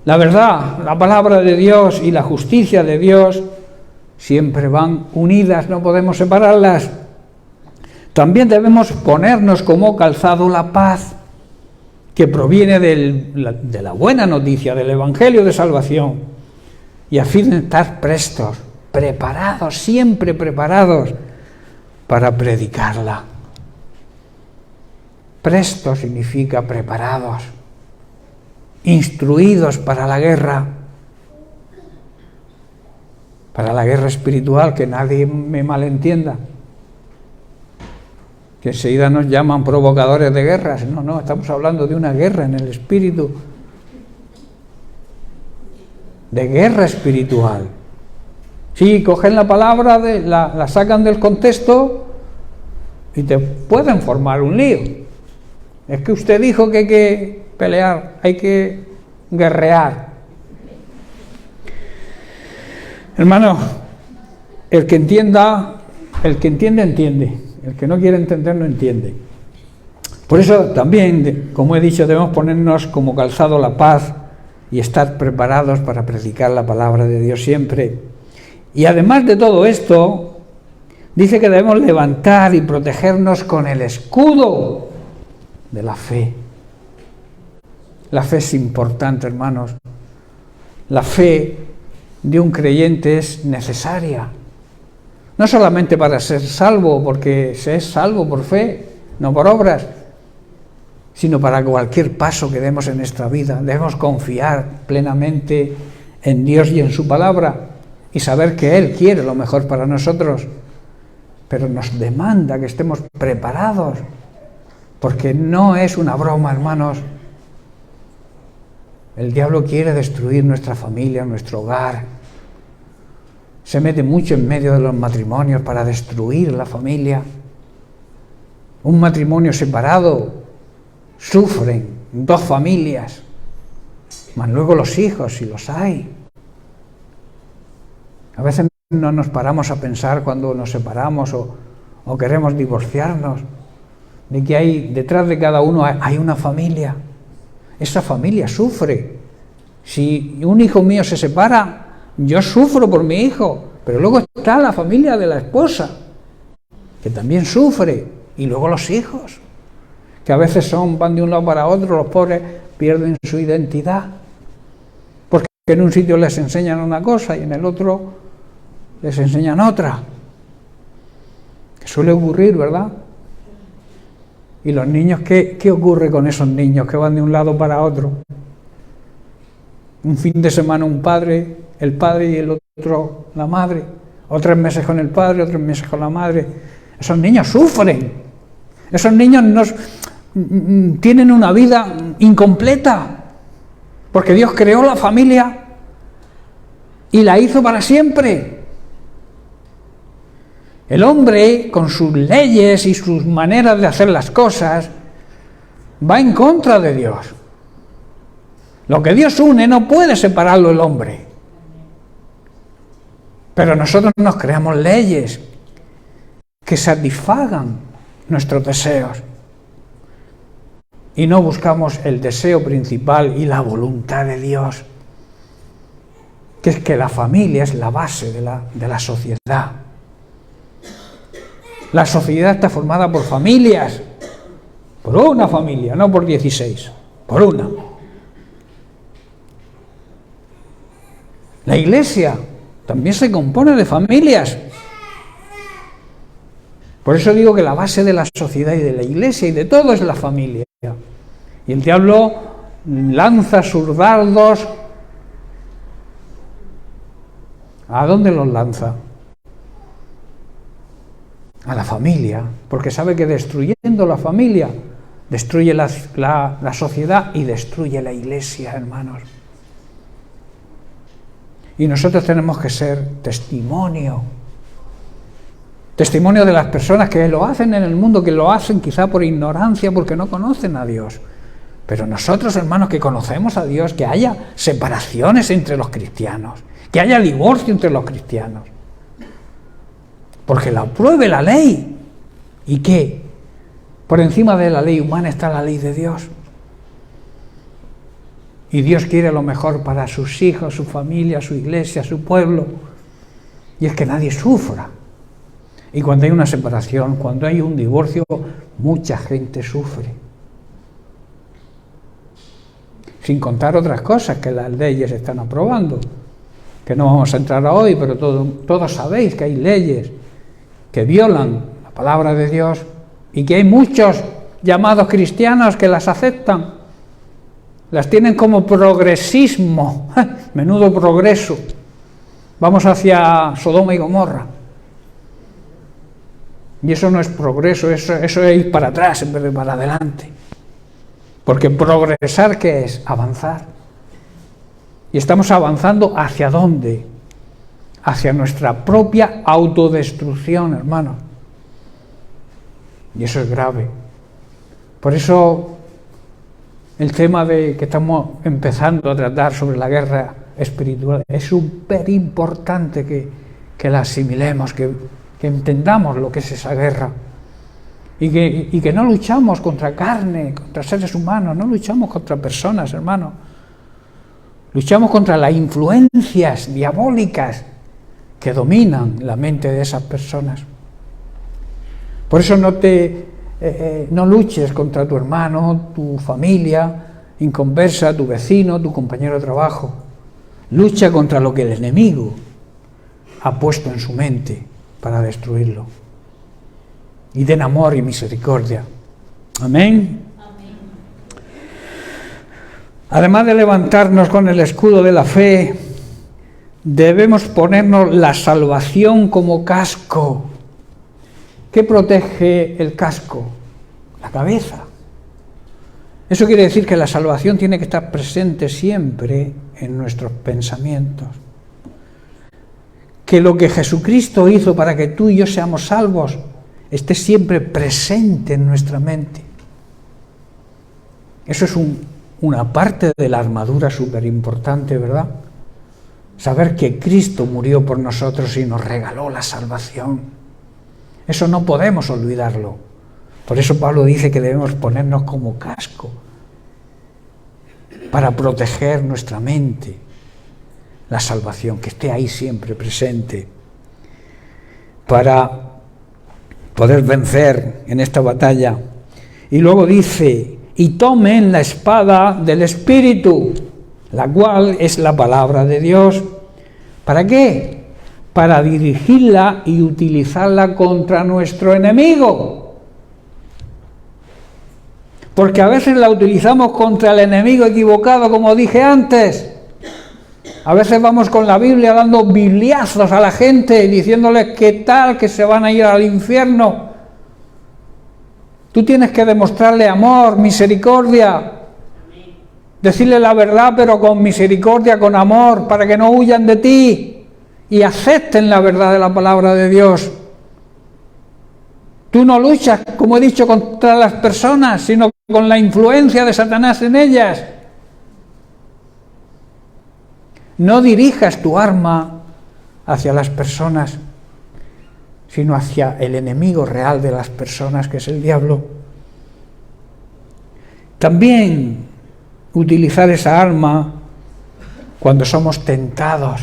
La verdad, la palabra de Dios y la justicia de Dios siempre van unidas, no podemos separarlas. También debemos ponernos como calzado la paz, que proviene de la buena noticia, del Evangelio de salvación, y a fin de estar prestos, preparados, siempre preparados para predicarla. Presto significa preparados, instruidos para la guerra espiritual, que nadie me malentienda, que enseguida nos llaman provocadores de guerras. No, estamos hablando de una guerra en el espíritu, de guerra espiritual. Sí, cogen la palabra, la sacan del contexto y te pueden formar un lío. Es que usted dijo que hay que pelear, hay que guerrear. Hermano, el que entiende, entiende. El que no quiere entender no entiende. Por eso también, como he dicho, debemos ponernos como calzado la paz y estar preparados para predicar la palabra de Dios siempre. Y además de todo esto, dice que debemos levantar y protegernos con el escudo de la fe. La fe es importante, hermanos. La fe de un creyente es necesaria. No solamente para ser salvo, porque se es salvo por fe, no por obras, sino para cualquier paso que demos en nuestra vida. Debemos confiar plenamente en Dios y en su palabra y saber que Él quiere lo mejor para nosotros, pero nos demanda que estemos preparados, porque no es una broma, hermanos. El diablo quiere destruir nuestra familia, nuestro hogar. Se mete mucho en medio de los matrimonios para destruir la familia. Un matrimonio separado sufren 2 familias, más luego los hijos, si los hay. A veces no nos paramos a pensar cuando nos separamos o queremos divorciarnos, de que hay detrás de cada uno hay una familia. Esa familia sufre. Si un hijo mío se separa, yo sufro por mi hijo, pero luego está la familia de la esposa, que también sufre, y luego los hijos, que a veces van de un lado para otro, los pobres pierden su identidad, porque en un sitio les enseñan una cosa y en el otro les enseñan otra, que suele ocurrir, ¿verdad? Y los niños, ¿qué ocurre con esos niños que van de un lado para otro? Un fin de semana el padre y el otro la madre, o 3 meses con el padre, otros meses con la madre. Esos niños sufren. Esos niños tienen una vida incompleta, porque Dios creó la familia y la hizo para siempre. El hombre, con sus leyes y sus maneras de hacer las cosas, va en contra de Dios. Lo que Dios une no puede separarlo el hombre. Pero nosotros nos creamos leyes que satisfagan nuestros deseos. Y no buscamos el deseo principal y la voluntad de Dios, que es que la familia es la base de la sociedad. La sociedad está formada por familias, por una familia, no por 16, por una. La iglesia también se compone de familias. Por eso digo que la base de la sociedad y de la iglesia y de todo es la familia. Y el diablo lanza sus dardos. ¿A dónde los lanza? A la familia, porque sabe que destruyendo la familia destruye la sociedad y destruye la iglesia, hermanos. Y nosotros tenemos que ser testimonio de las personas que lo hacen en el mundo, que lo hacen quizá por ignorancia, porque no conocen a Dios. Pero nosotros, hermanos, que conocemos a Dios, que haya separaciones entre los cristianos, que haya divorcio entre los cristianos, porque la apruebe la ley. ¿Y qué? Por encima de la ley humana está la ley de Dios. Y Dios quiere lo mejor para sus hijos, su familia, su iglesia, su pueblo. Y es que nadie sufra. Y cuando hay una separación, cuando hay un divorcio, mucha gente sufre. Sin contar otras cosas que las leyes están aprobando, que no vamos a entrar a hoy, pero todos sabéis que hay leyes que violan la palabra de Dios y que hay muchos llamados cristianos que las aceptan. Las tienen como progresismo. Menudo progreso. Vamos hacia Sodoma y Gomorra. Y eso no es progreso, eso es ir para atrás en vez de para adelante. Porque progresar, ¿qué es? Avanzar. Y estamos avanzando ¿hacia dónde? Hacia nuestra propia autodestrucción, hermanos. Y eso es grave. Por eso el tema que estamos empezando a tratar sobre la guerra espiritual es súper importante que la asimilemos, que entendamos lo que es esa guerra. Y que no luchamos contra carne, contra seres humanos, no luchamos contra personas, hermano. Luchamos contra las influencias diabólicas que dominan la mente de esas personas. Por eso no luches contra tu hermano, tu familia inconversa, tu vecino, tu compañero de trabajo. Lucha contra lo que el enemigo ha puesto en su mente para destruirlo. Y den amor y misericordia. Amén. Además de levantarnos con el escudo de la fe, debemos ponernos la salvación como casco. ¿Qué protege el casco? La cabeza. Eso quiere decir que la salvación tiene que estar presente siempre en nuestros pensamientos. Que lo que Jesucristo hizo para que tú y yo seamos salvos esté siempre presente en nuestra mente. Eso es una parte de la armadura súper importante, ¿verdad? Saber que Cristo murió por nosotros y nos regaló la salvación. Eso no podemos olvidarlo. Por eso Pablo dice que debemos ponernos como casco para proteger nuestra mente, la salvación, que esté ahí siempre presente, para poder vencer en esta batalla. Y luego dice, y tomen la espada del Espíritu, la cual es la palabra de Dios. ¿Para qué? Para dirigirla y utilizarla contra nuestro enemigo. Porque a veces la utilizamos contra el enemigo equivocado, como dije antes. A veces vamos con la Biblia dando bibliazos a la gente, diciéndoles que tal, que se van a ir al infierno. Tú tienes que demostrarle amor, misericordia, decirle la verdad, pero con misericordia, con amor, para que no huyan de ti y acepten la verdad de la palabra de Dios. Tú no luchas, como he dicho, contra las personas, sino con la influencia de Satanás en ellas. No dirijas tu arma hacia las personas, sino hacia el enemigo real de las personas, que es el diablo. También utilizar esa arma cuando somos tentados.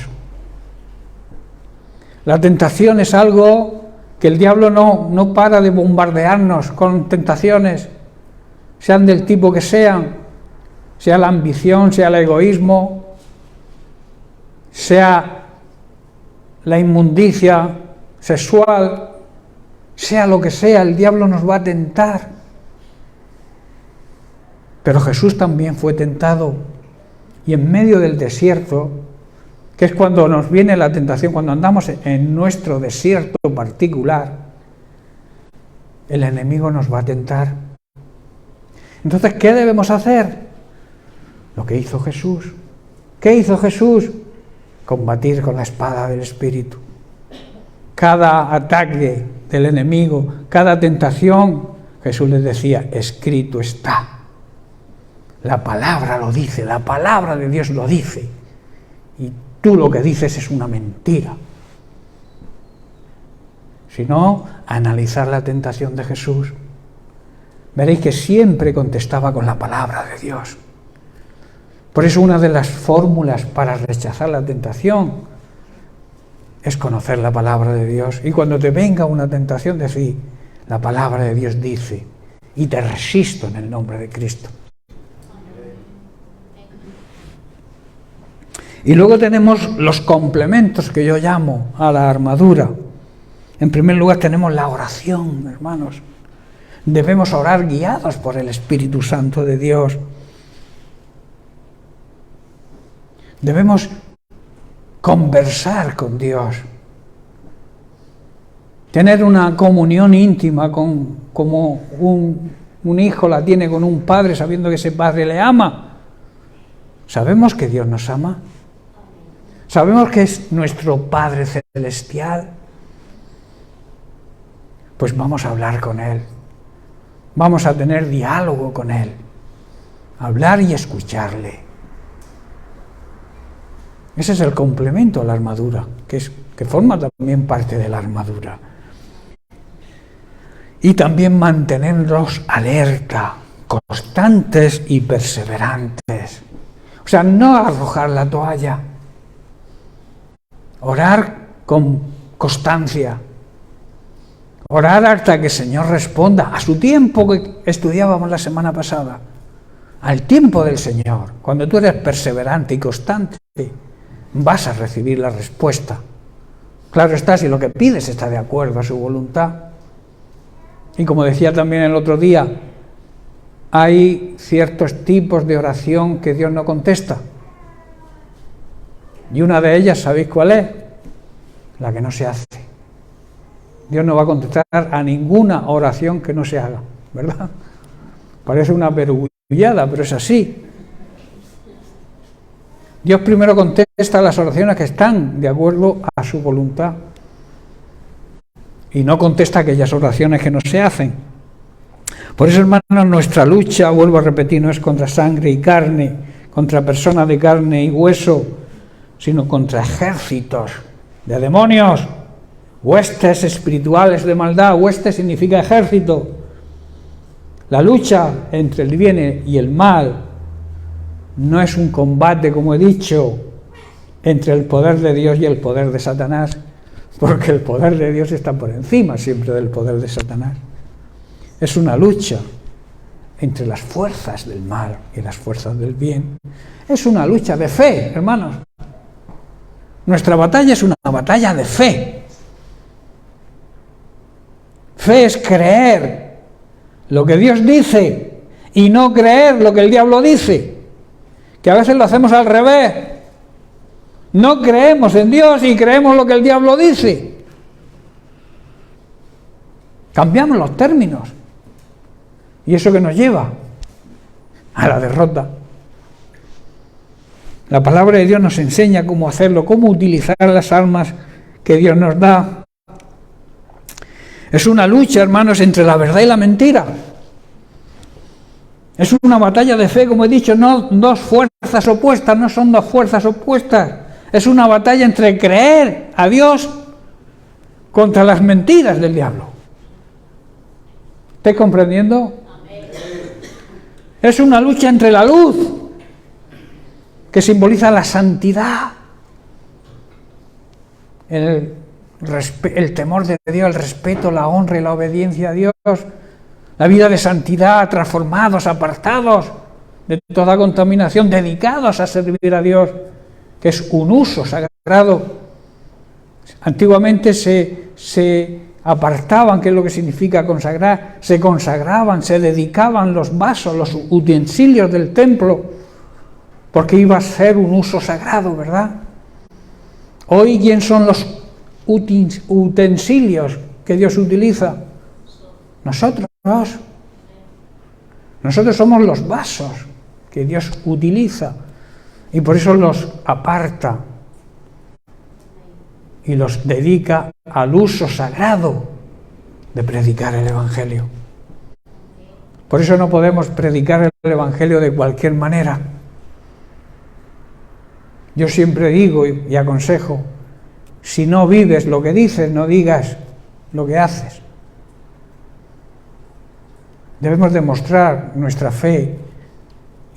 La tentación es algo que el diablo no para de bombardearnos con tentaciones, sean del tipo que sean, sea la ambición, sea el egoísmo, sea la inmundicia sexual, sea lo que sea, el diablo nos va a tentar. Pero Jesús también fue tentado, y en medio del desierto, que es cuando nos viene la tentación, cuando andamos en nuestro desierto particular, el enemigo nos va a tentar. Entonces, ¿qué debemos hacer? Lo que hizo Jesús. ¿Qué hizo Jesús? Combatir con la espada del Espíritu. Cada ataque del enemigo, cada tentación, Jesús les decía, escrito está. La palabra lo dice, la palabra de Dios lo dice. Y tú lo que dices es una mentira. Si no, analizar la tentación de Jesús, veréis que siempre contestaba con la palabra de Dios. Por eso una de las fórmulas para rechazar la tentación es conocer la palabra de Dios. Y cuando te venga una tentación, decir, la palabra de Dios dice, y te resisto en el nombre de Cristo. Y luego tenemos los complementos que yo llamo a la armadura. En primer lugar tenemos la oración, hermanos. Debemos orar guiados por el Espíritu Santo de Dios. Debemos conversar con Dios. Tener una comunión íntima como un hijo la tiene con un padre, sabiendo que ese padre le ama. ¿Sabemos que Dios nos ama? ¿Sabemos que es nuestro Padre Celestial? Pues vamos a hablar con Él. Vamos a tener diálogo con Él. Hablar y escucharle. Ese es el complemento a la armadura, que forma también parte de la armadura. y también mantenerlos alerta, constantes y perseverantes. O sea, no arrojar la toalla. Orar con constancia. Orar hasta que el Señor responda a su tiempo, que estudiábamos la semana pasada. Al tiempo del Señor. Cuando tú eres perseverante y constante, vas a recibir la respuesta. Claro está, si lo que pides está de acuerdo a su voluntad. Y como decía también el otro día, hay ciertos tipos de oración que Dios no contesta. Y una de ellas, ¿sabéis cuál es? La que no se hace. Dios no va a contestar a ninguna oración que no se haga, ¿verdad? Parece una perullada, pero es así. Dios primero contesta las oraciones que están de acuerdo a su voluntad. Y no contesta aquellas oraciones que no se hacen. Por eso, hermanos, nuestra lucha, vuelvo a repetir, no es contra sangre y carne, contra personas de carne y hueso, sino contra ejércitos de demonios, huestes espirituales de maldad. Hueste significa ejército. La lucha entre el bien y el mal no es un combate, como he dicho, entre el poder de Dios y el poder de Satanás, porque el poder de Dios está por encima siempre del poder de Satanás. Es una lucha entre las fuerzas del mal y las fuerzas del bien. Es una lucha de fe, hermanos. Nuestra batalla es una batalla de fe. Fe es creer lo que Dios dice y no creer lo que el diablo dice, que a veces lo hacemos al revés. No creemos en Dios y creemos lo que el diablo dice. Cambiamos los términos. ¿Y eso que nos lleva? A la derrota. La palabra de Dios nos enseña cómo hacerlo, cómo utilizar las armas que Dios nos da. Es una lucha, hermanos, entre la verdad y la mentira. Es una batalla de fe, como he dicho, no dos fuerzas opuestas, no son dos fuerzas opuestas. Es una batalla entre creer a Dios contra las mentiras del diablo. ¿Estáis comprendiendo? Es una lucha entre la luz, que simboliza la santidad, el temor de Dios, el respeto, la honra y la obediencia a Dios, la vida de santidad, transformados, apartados de toda contaminación, dedicados a servir a Dios, que es un uso sagrado. Antiguamente se apartaban, que es lo que significa consagrar, se consagraban, se dedicaban los vasos, los utensilios del templo, porque iba a ser un uso sagrado, ¿verdad? Hoy, ¿quién son los utensilios que Dios utiliza? Nosotros. Nosotros somos los vasos que Dios utiliza y por eso los aparta y los dedica al uso sagrado de predicar el Evangelio. Por eso no podemos predicar el Evangelio de cualquier manera. Yo siempre digo y aconsejo, si no vives lo que dices, no digas lo que haces. Debemos demostrar nuestra fe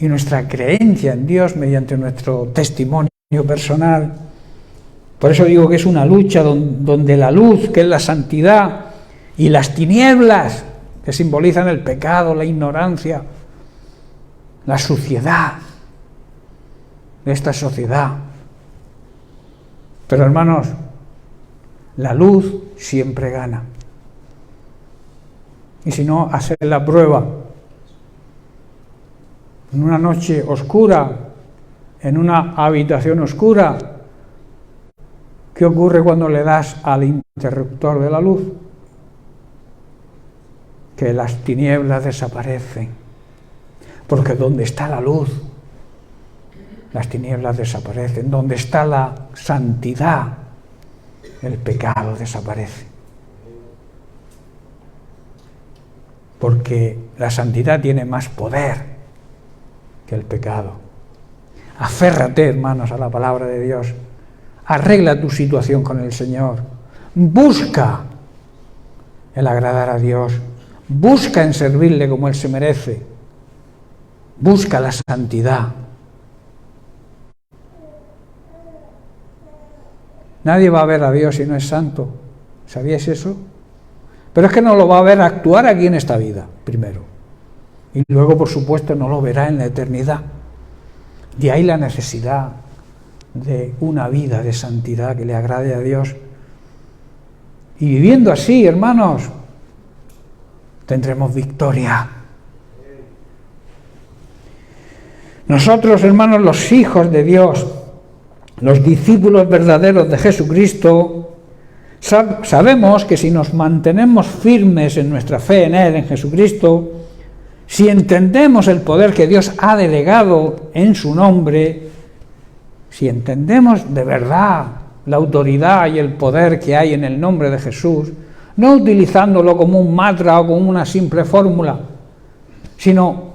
y nuestra creencia en Dios mediante nuestro testimonio personal. Por eso digo que es una lucha donde la luz, que es la santidad, y las tinieblas, que simbolizan el pecado, la ignorancia, la suciedad de esta sociedad. Pero hermanos, la luz siempre gana. Y si no, hacer la prueba. En una noche oscura, en una habitación oscura, ¿qué ocurre cuando le das al interruptor de la luz? Que las tinieblas desaparecen. Porque donde está la luz, las tinieblas desaparecen. Donde está la santidad, el pecado desaparece. Porque la santidad tiene más poder que el pecado. Aférrate, hermanos, a la palabra de Dios. Arregla tu situación con el Señor. Busca el agradar a Dios. busca en servirle como Él se merece, busca la santidad. Nadie va a ver a Dios si no es santo. ¿Sabíais eso? Pero es que no lo va a ver actuar aquí en esta vida, primero. Y luego, por supuesto, no lo verá en la eternidad. De ahí la necesidad de una vida de santidad que le agrade a Dios. Y viviendo así, hermanos, tendremos victoria. Nosotros, hermanos, los hijos de Dios, los discípulos verdaderos de Jesucristo, sabemos que si nos mantenemos firmes en nuestra fe en Él, en Jesucristo, si entendemos el poder que Dios ha delegado en su nombre, si entendemos de verdad la autoridad y el poder que hay en el nombre de Jesús, no utilizándolo como un mantra o como una simple fórmula, sino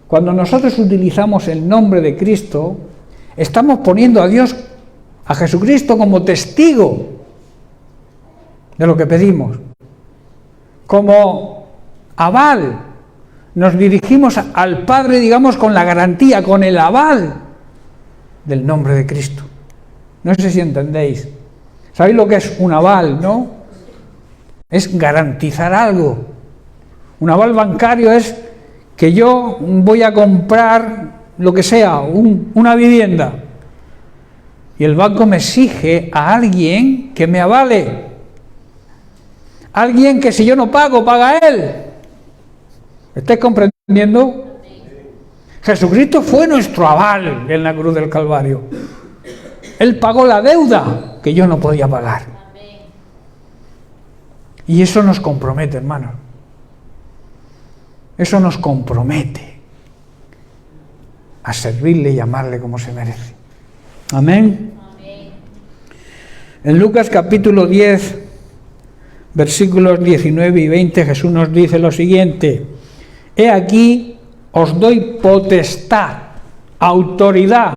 cuando nosotros utilizamos el nombre de Cristo, estamos poniendo a Dios, a Jesucristo, como testigo de lo que pedimos, como aval. Nos dirigimos al Padre, digamos, con la garantía, con el aval del nombre de Cristo. No sé si entendéis. ¿Sabéis lo que es un aval, no? Es garantizar algo. Un aval bancario es que yo voy a comprar lo que sea, una vivienda, y el banco me exige a alguien que me avale, alguien que si yo no pago, paga él. ¿Estáis comprendiendo? Jesucristo fue nuestro aval en la cruz del Calvario. Él pagó la deuda que yo no podía pagar. Y eso nos compromete, hermanos. Eso nos compromete a servirle y amarle como se merece. Amén. Amén. En Lucas capítulo 10, versículos 19 y 20, Jesús nos dice lo siguiente: he aquí, os doy potestad, autoridad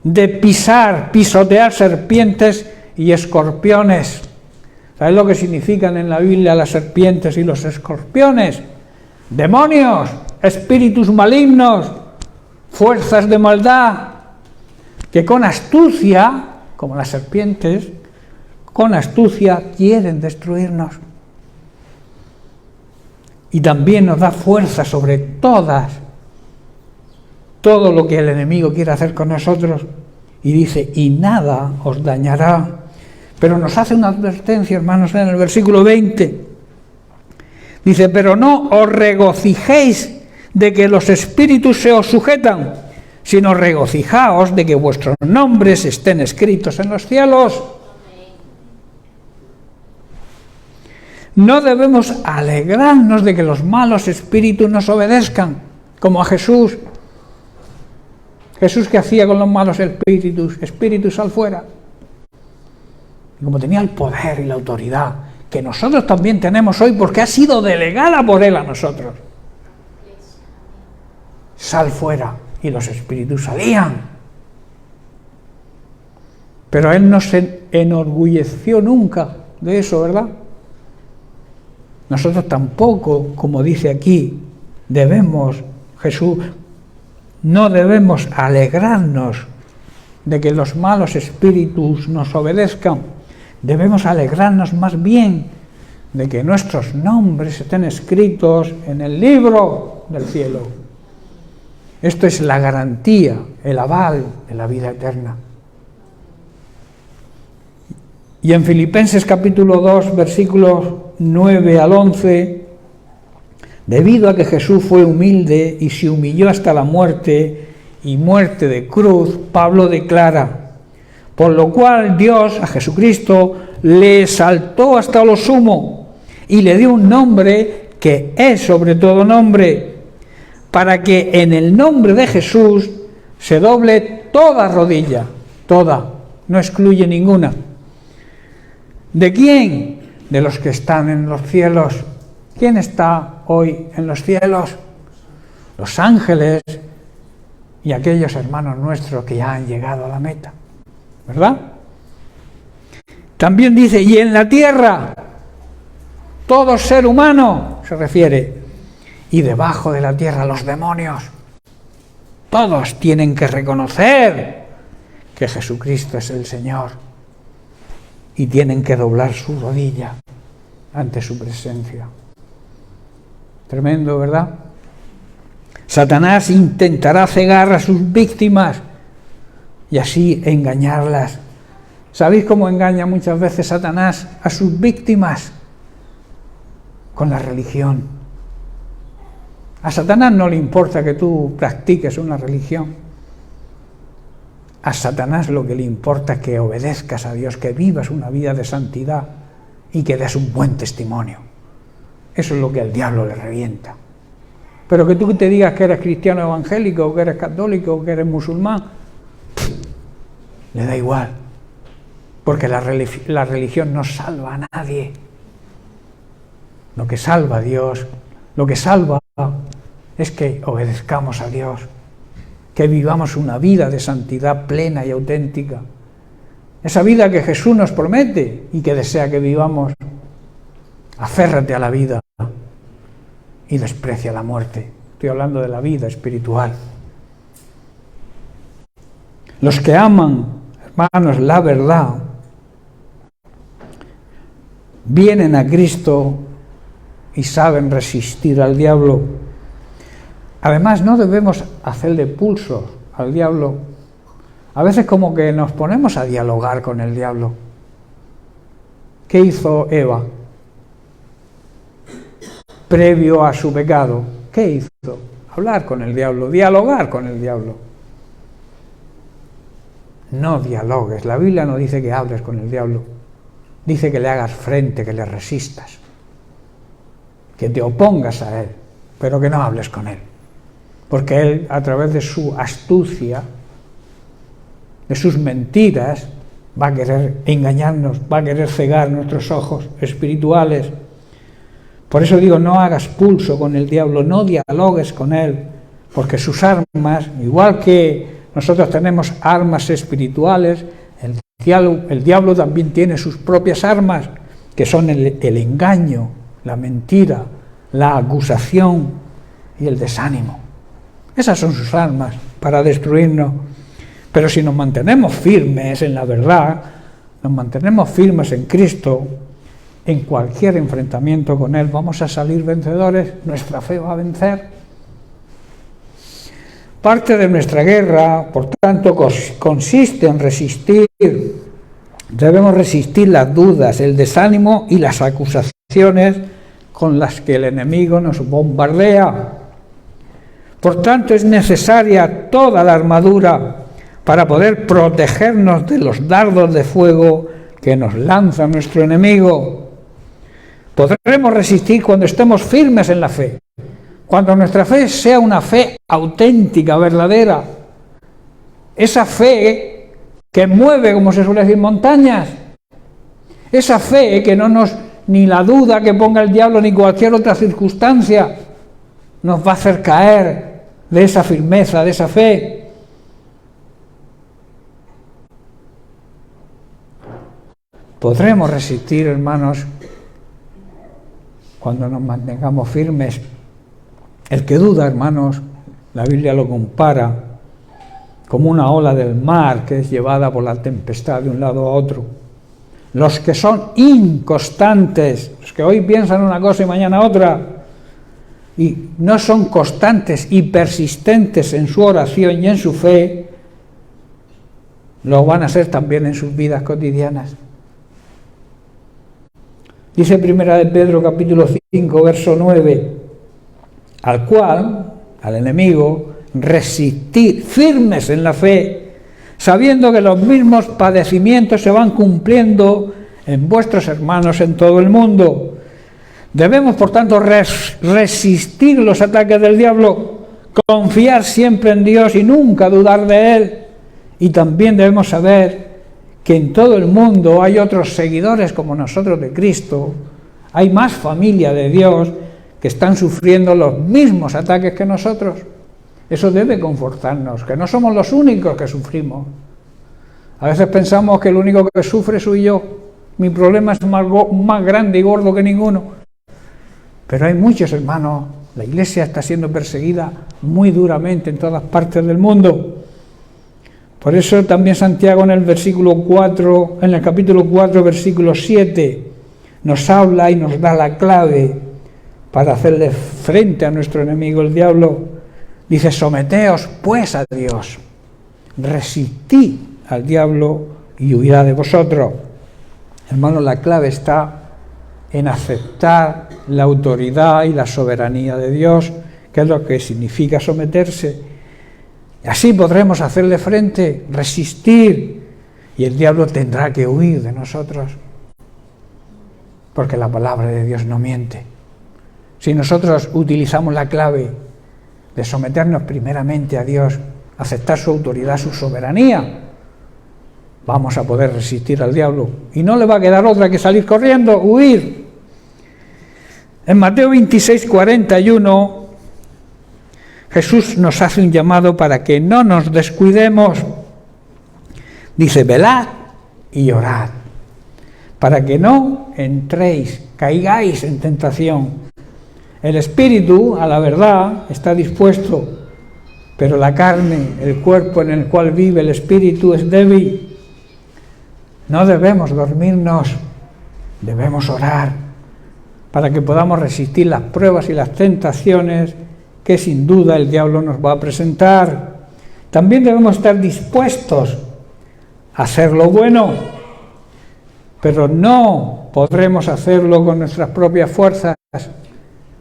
de pisotear serpientes y escorpiones. ¿Sabéis lo que significan en la Biblia las serpientes y los escorpiones? Demonios, espíritus malignos, fuerzas de maldad, que con astucia, como las serpientes, con astucia quieren destruirnos. Y también nos da fuerza sobre todo lo que el enemigo quiere hacer con nosotros. Y dice, y nada os dañará. Pero nos hace una advertencia, hermanos, en el versículo 20. Dice, pero no os regocijéis de que los espíritus se os sujetan, sino regocijaos de que vuestros nombres estén escritos en los cielos. No debemos alegrarnos de que los malos espíritus nos obedezcan, como a Jesús. Jesús, ¿qué hacía con los malos espíritus? Espíritus, sal fuera. Y como tenía el poder y la autoridad que nosotros también tenemos hoy, porque ha sido delegada por Él a nosotros, sal fuera, y los espíritus salían. Pero Él no se enorgulleció nunca de eso, ¿verdad? Nosotros tampoco, como dice aquí, no debemos alegrarnos de que los malos espíritus nos obedezcan. Debemos alegrarnos más bien de que nuestros nombres estén escritos en el libro del cielo. Esto es la garantía, el aval de la vida eterna. Y en Filipenses capítulo 2, versículos 9 al 11, debido a que Jesús fue humilde y se humilló hasta la muerte, y muerte de cruz, Pablo declara, por lo cual Dios a Jesucristo le exaltó hasta lo sumo y le dio un nombre que es sobre todo nombre, para que en el nombre de Jesús se doble toda rodilla, toda, no excluye ninguna. ¿De quién? De los que están en los cielos. ¿Quién está hoy en los cielos? Los ángeles y aquellos hermanos nuestros que ya han llegado a la meta, ¿verdad? También dice, y en la tierra, todo ser humano se refiere, y debajo de la tierra los demonios. Todos tienen que reconocer que Jesucristo es el Señor y tienen que doblar su rodilla ante su presencia. Tremendo, ¿verdad? Satanás intentará cegar a sus víctimas y así engañarlas. ¿Sabéis cómo engaña muchas veces Satanás a sus víctimas? Con la religión. A Satanás no le importa que tú practiques una religión. A Satanás lo que le importa es que obedezcas a Dios, que vivas una vida de santidad y que des un buen testimonio. Eso es lo que al diablo le revienta. Pero que tú te digas que eres cristiano evangélico, o que eres católico, o que eres musulmán, le da igual. Porque la religión no salva a nadie. Lo que salva a Dios, lo que salva es que obedezcamos a Dios, que vivamos una vida de santidad plena y auténtica. Esa vida que Jesús nos promete y que desea que vivamos. Aférrate a la vida y desprecia la muerte. Estoy hablando de la vida espiritual. Los que aman, hermanos, la verdad, vienen a Cristo y saben resistir al diablo. Además, no debemos hacerle pulsos al diablo. A veces como que nos ponemos a dialogar con el diablo. ¿Qué hizo Eva previo a su pecado? ¿Qué hizo? Hablar con el diablo, dialogar con el diablo. No dialogues. La Biblia no dice que hables con el diablo. Dice que le hagas frente, que le resistas. Que te opongas a él, pero que no hables con él. Porque él, a través de su astucia, de sus mentiras, va a querer engañarnos, va a querer cegar nuestros ojos espirituales. Por eso digo, no hagas pulso con el diablo, no dialogues con él, porque sus armas, igual que nosotros tenemos armas espirituales, el diablo también tiene sus propias armas, que son el engaño, la mentira, la acusación y el desánimo. Esas son sus armas para destruirnos. Pero si nos mantenemos firmes en la verdad, nos mantenemos firmes en Cristo, en cualquier enfrentamiento con Él vamos a salir vencedores, nuestra fe va a vencer. Parte de nuestra guerra, por tanto, consiste en resistir. Debemos resistir las dudas, el desánimo y las acusaciones con las que el enemigo nos bombardea. Por tanto, es necesaria toda la armadura para poder protegernos de los dardos de fuego que nos lanza nuestro enemigo. Podremos resistir cuando estemos firmes en la fe, cuando nuestra fe sea una fe auténtica, verdadera, esa fe que mueve, como se suele decir, montañas, esa fe que no nos, ni la duda que ponga el diablo ni cualquier otra circunstancia nos va a hacer caer de esa firmeza, de esa fe. Podremos resistir, hermanos, cuando nos mantengamos firmes. El que duda, hermanos, la Biblia lo compara como una ola del mar que es llevada por la tempestad de un lado a otro. Los que son inconstantes, los que hoy piensan una cosa y mañana otra, y no son constantes y persistentes en su oración y en su fe, lo van a ser también en sus vidas cotidianas. Dice Primera de Pedro capítulo 5, verso 9, al cual, al enemigo, resistir firmes en la fe, sabiendo que los mismos padecimientos se van cumpliendo en vuestros hermanos en todo el mundo. Debemos, por tanto, resistir los ataques del diablo, confiar siempre en Dios y nunca dudar de Él. Y también debemos saber que en todo el mundo hay otros seguidores como nosotros de Cristo, hay más familia de Dios que están sufriendo los mismos ataques que nosotros. Eso debe confortarnos, que no somos los únicos que sufrimos. A veces pensamos que el único que sufre soy yo, mi problema es más grande y gordo que ninguno. Pero hay muchos hermanos, la iglesia está siendo perseguida muy duramente en todas partes del mundo. Por eso también Santiago en el capítulo 4, versículo 7, nos habla y nos da la clave para hacerle frente a nuestro enemigo, el diablo. Dice: someteos pues a Dios, resistid al diablo y huirá de vosotros. Hermanos, la clave está en aceptar la autoridad y la soberanía de Dios, que es lo que significa someterse. Así podremos hacerle frente, resistir, y el diablo tendrá que huir de nosotros, porque la palabra de Dios no miente. Si nosotros utilizamos la clave de someternos primeramente a Dios, aceptar su autoridad, su soberanía, vamos a poder resistir al diablo y no le va a quedar otra que salir corriendo, huir. En Mateo 26, 41, Jesús nos hace un llamado para que no nos descuidemos. Dice: velad y orad, para que no entréis, caigáis en tentación. El espíritu, a la verdad, está dispuesto, pero la carne, el cuerpo en el cual vive el espíritu, es débil. No debemos dormirnos, debemos orar, para que podamos resistir las pruebas y las tentaciones que sin duda el diablo nos va a presentar. También debemos estar dispuestos a hacer lo bueno, pero no podremos hacerlo con nuestras propias fuerzas.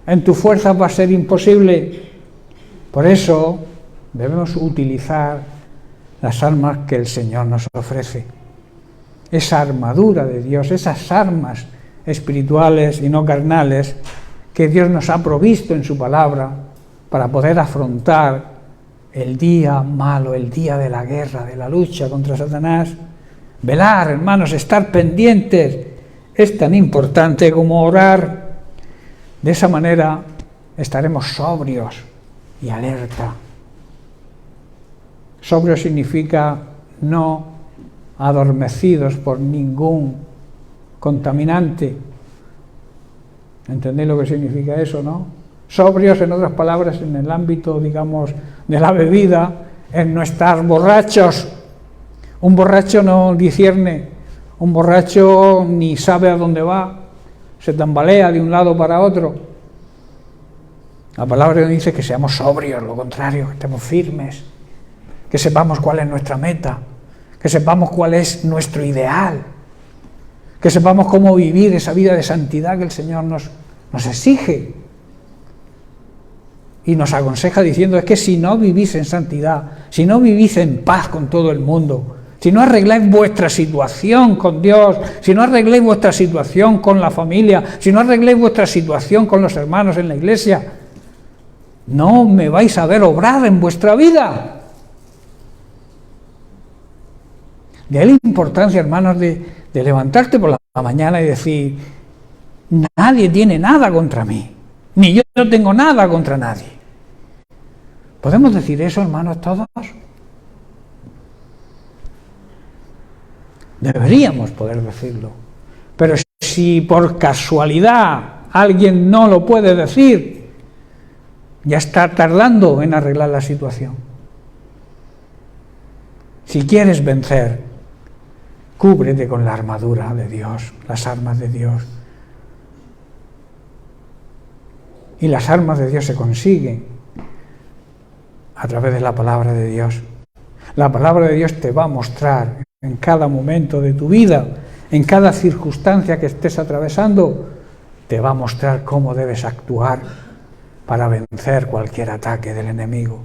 En tus fuerzas va a ser imposible. Por eso debemos utilizar las armas que el Señor nos ofrece. Esa armadura de Dios, esas armas espirituales y no carnales que Dios nos ha provisto en su palabra para poder afrontar el día malo, el día de la guerra, de la lucha contra Satanás. Velar, hermanos, estar pendientes es tan importante como orar. De esa manera estaremos sobrios y alerta. Sobrio significa no adormecidos por ningún contaminante. ¿Entendéis lo que significa eso, no? Sobrios, en otras palabras, en el ámbito, digamos, de la bebida, es no estar borrachos. Un borracho no discierne, un borracho ni sabe a dónde va, se tambalea de un lado para otro. La palabra dice que seamos sobrios, lo contrario, que estemos firmes, que sepamos cuál es nuestra meta, que sepamos cuál es nuestro ideal, que sepamos cómo vivir esa vida de santidad que el Señor nos exige y nos aconseja diciendo: es que si no vivís en santidad, si no vivís en paz con todo el mundo, si no arregláis vuestra situación con Dios, si no arregláis vuestra situación con la familia, si no arregláis vuestra situación con los hermanos en la iglesia, no me vais a ver obrar en vuestra vida. De ahí la importancia, hermanos, de levantarte por la mañana y decir: nadie tiene nada contra mí, ni yo no tengo nada contra nadie. ¿Podemos decir eso, hermanos, todos? Deberíamos poder decirlo. Pero si por casualidad alguien no lo puede decir, ya está tardando en arreglar la situación. Si quieres vencer, cúbrete con la armadura de Dios, las armas de Dios. Y las armas de Dios se consiguen a través de la palabra de Dios. La palabra de Dios te va a mostrar en cada momento de tu vida, en cada circunstancia que estés atravesando, te va a mostrar cómo debes actuar para vencer cualquier ataque del enemigo.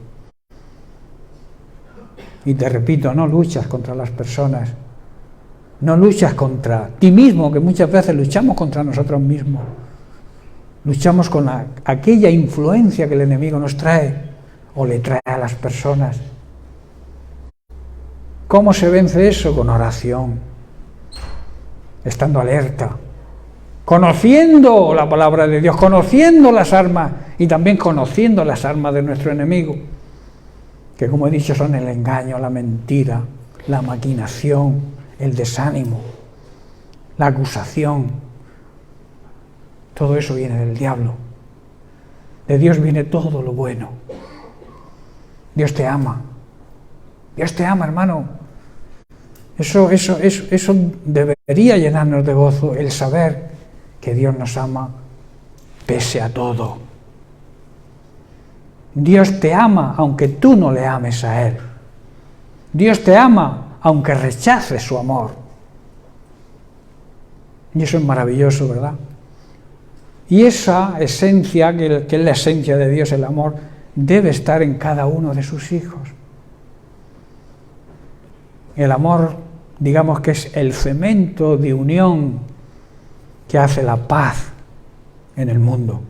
Y te repito, no luchas contra las personas, no luchas contra ti mismo, que muchas veces luchamos contra nosotros mismos. Luchamos con aquella influencia que el enemigo nos trae o le trae a las personas. ¿Cómo se vence eso? Con oración, estando alerta, conociendo la palabra de Dios, conociendo las armas y también conociendo las armas de nuestro enemigo, que como he dicho son el engaño, la mentira, la maquinación, el desánimo, la acusación. Todo eso viene del diablo. De Dios viene todo lo bueno. Dios te ama. Dios te ama, hermano. Eso debería llenarnos de gozo, el saber que Dios nos ama pese a todo. Dios te ama aunque tú no le ames a Él. Dios te ama aunque rechaces su amor. Y eso es maravilloso, ¿verdad? Y esa esencia, que es la esencia de Dios, el amor, debe estar en cada uno de sus hijos. El amor, digamos que es el cemento de unión que hace la paz en el mundo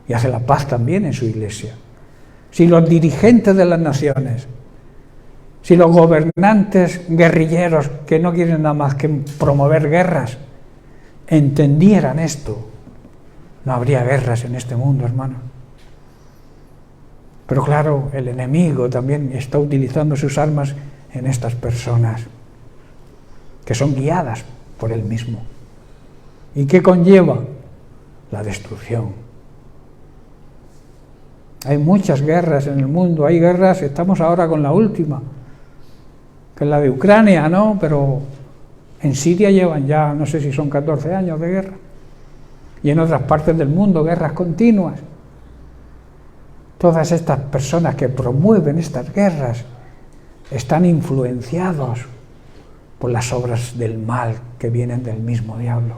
y hace la paz también en su iglesia. Si los dirigentes de las naciones, si los gobernantes guerrilleros que no quieren nada más que promover guerras, entendieran esto, no habría guerras en este mundo, hermano. Pero claro, el enemigo también está utilizando sus armas en estas personas, que son guiadas por él mismo. ¿Y qué conlleva? La destrucción. Hay muchas guerras en el mundo, hay guerras, estamos ahora con la última, que es la de Ucrania, ¿no? Pero en Siria llevan ya, no sé si son 14 años de guerra. Y en otras partes del mundo, guerras continuas. Todas estas personas que promueven estas guerras están influenciados por las obras del mal que vienen del mismo diablo.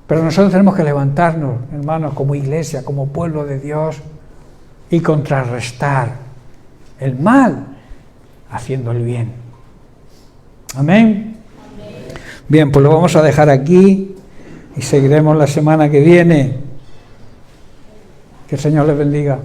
Pero nosotros tenemos que levantarnos, hermanos, como iglesia, como pueblo de Dios, y contrarrestar el mal haciendo el bien. Amén. Bien, pues lo vamos a dejar aquí y seguiremos la semana que viene. Que el Señor les bendiga.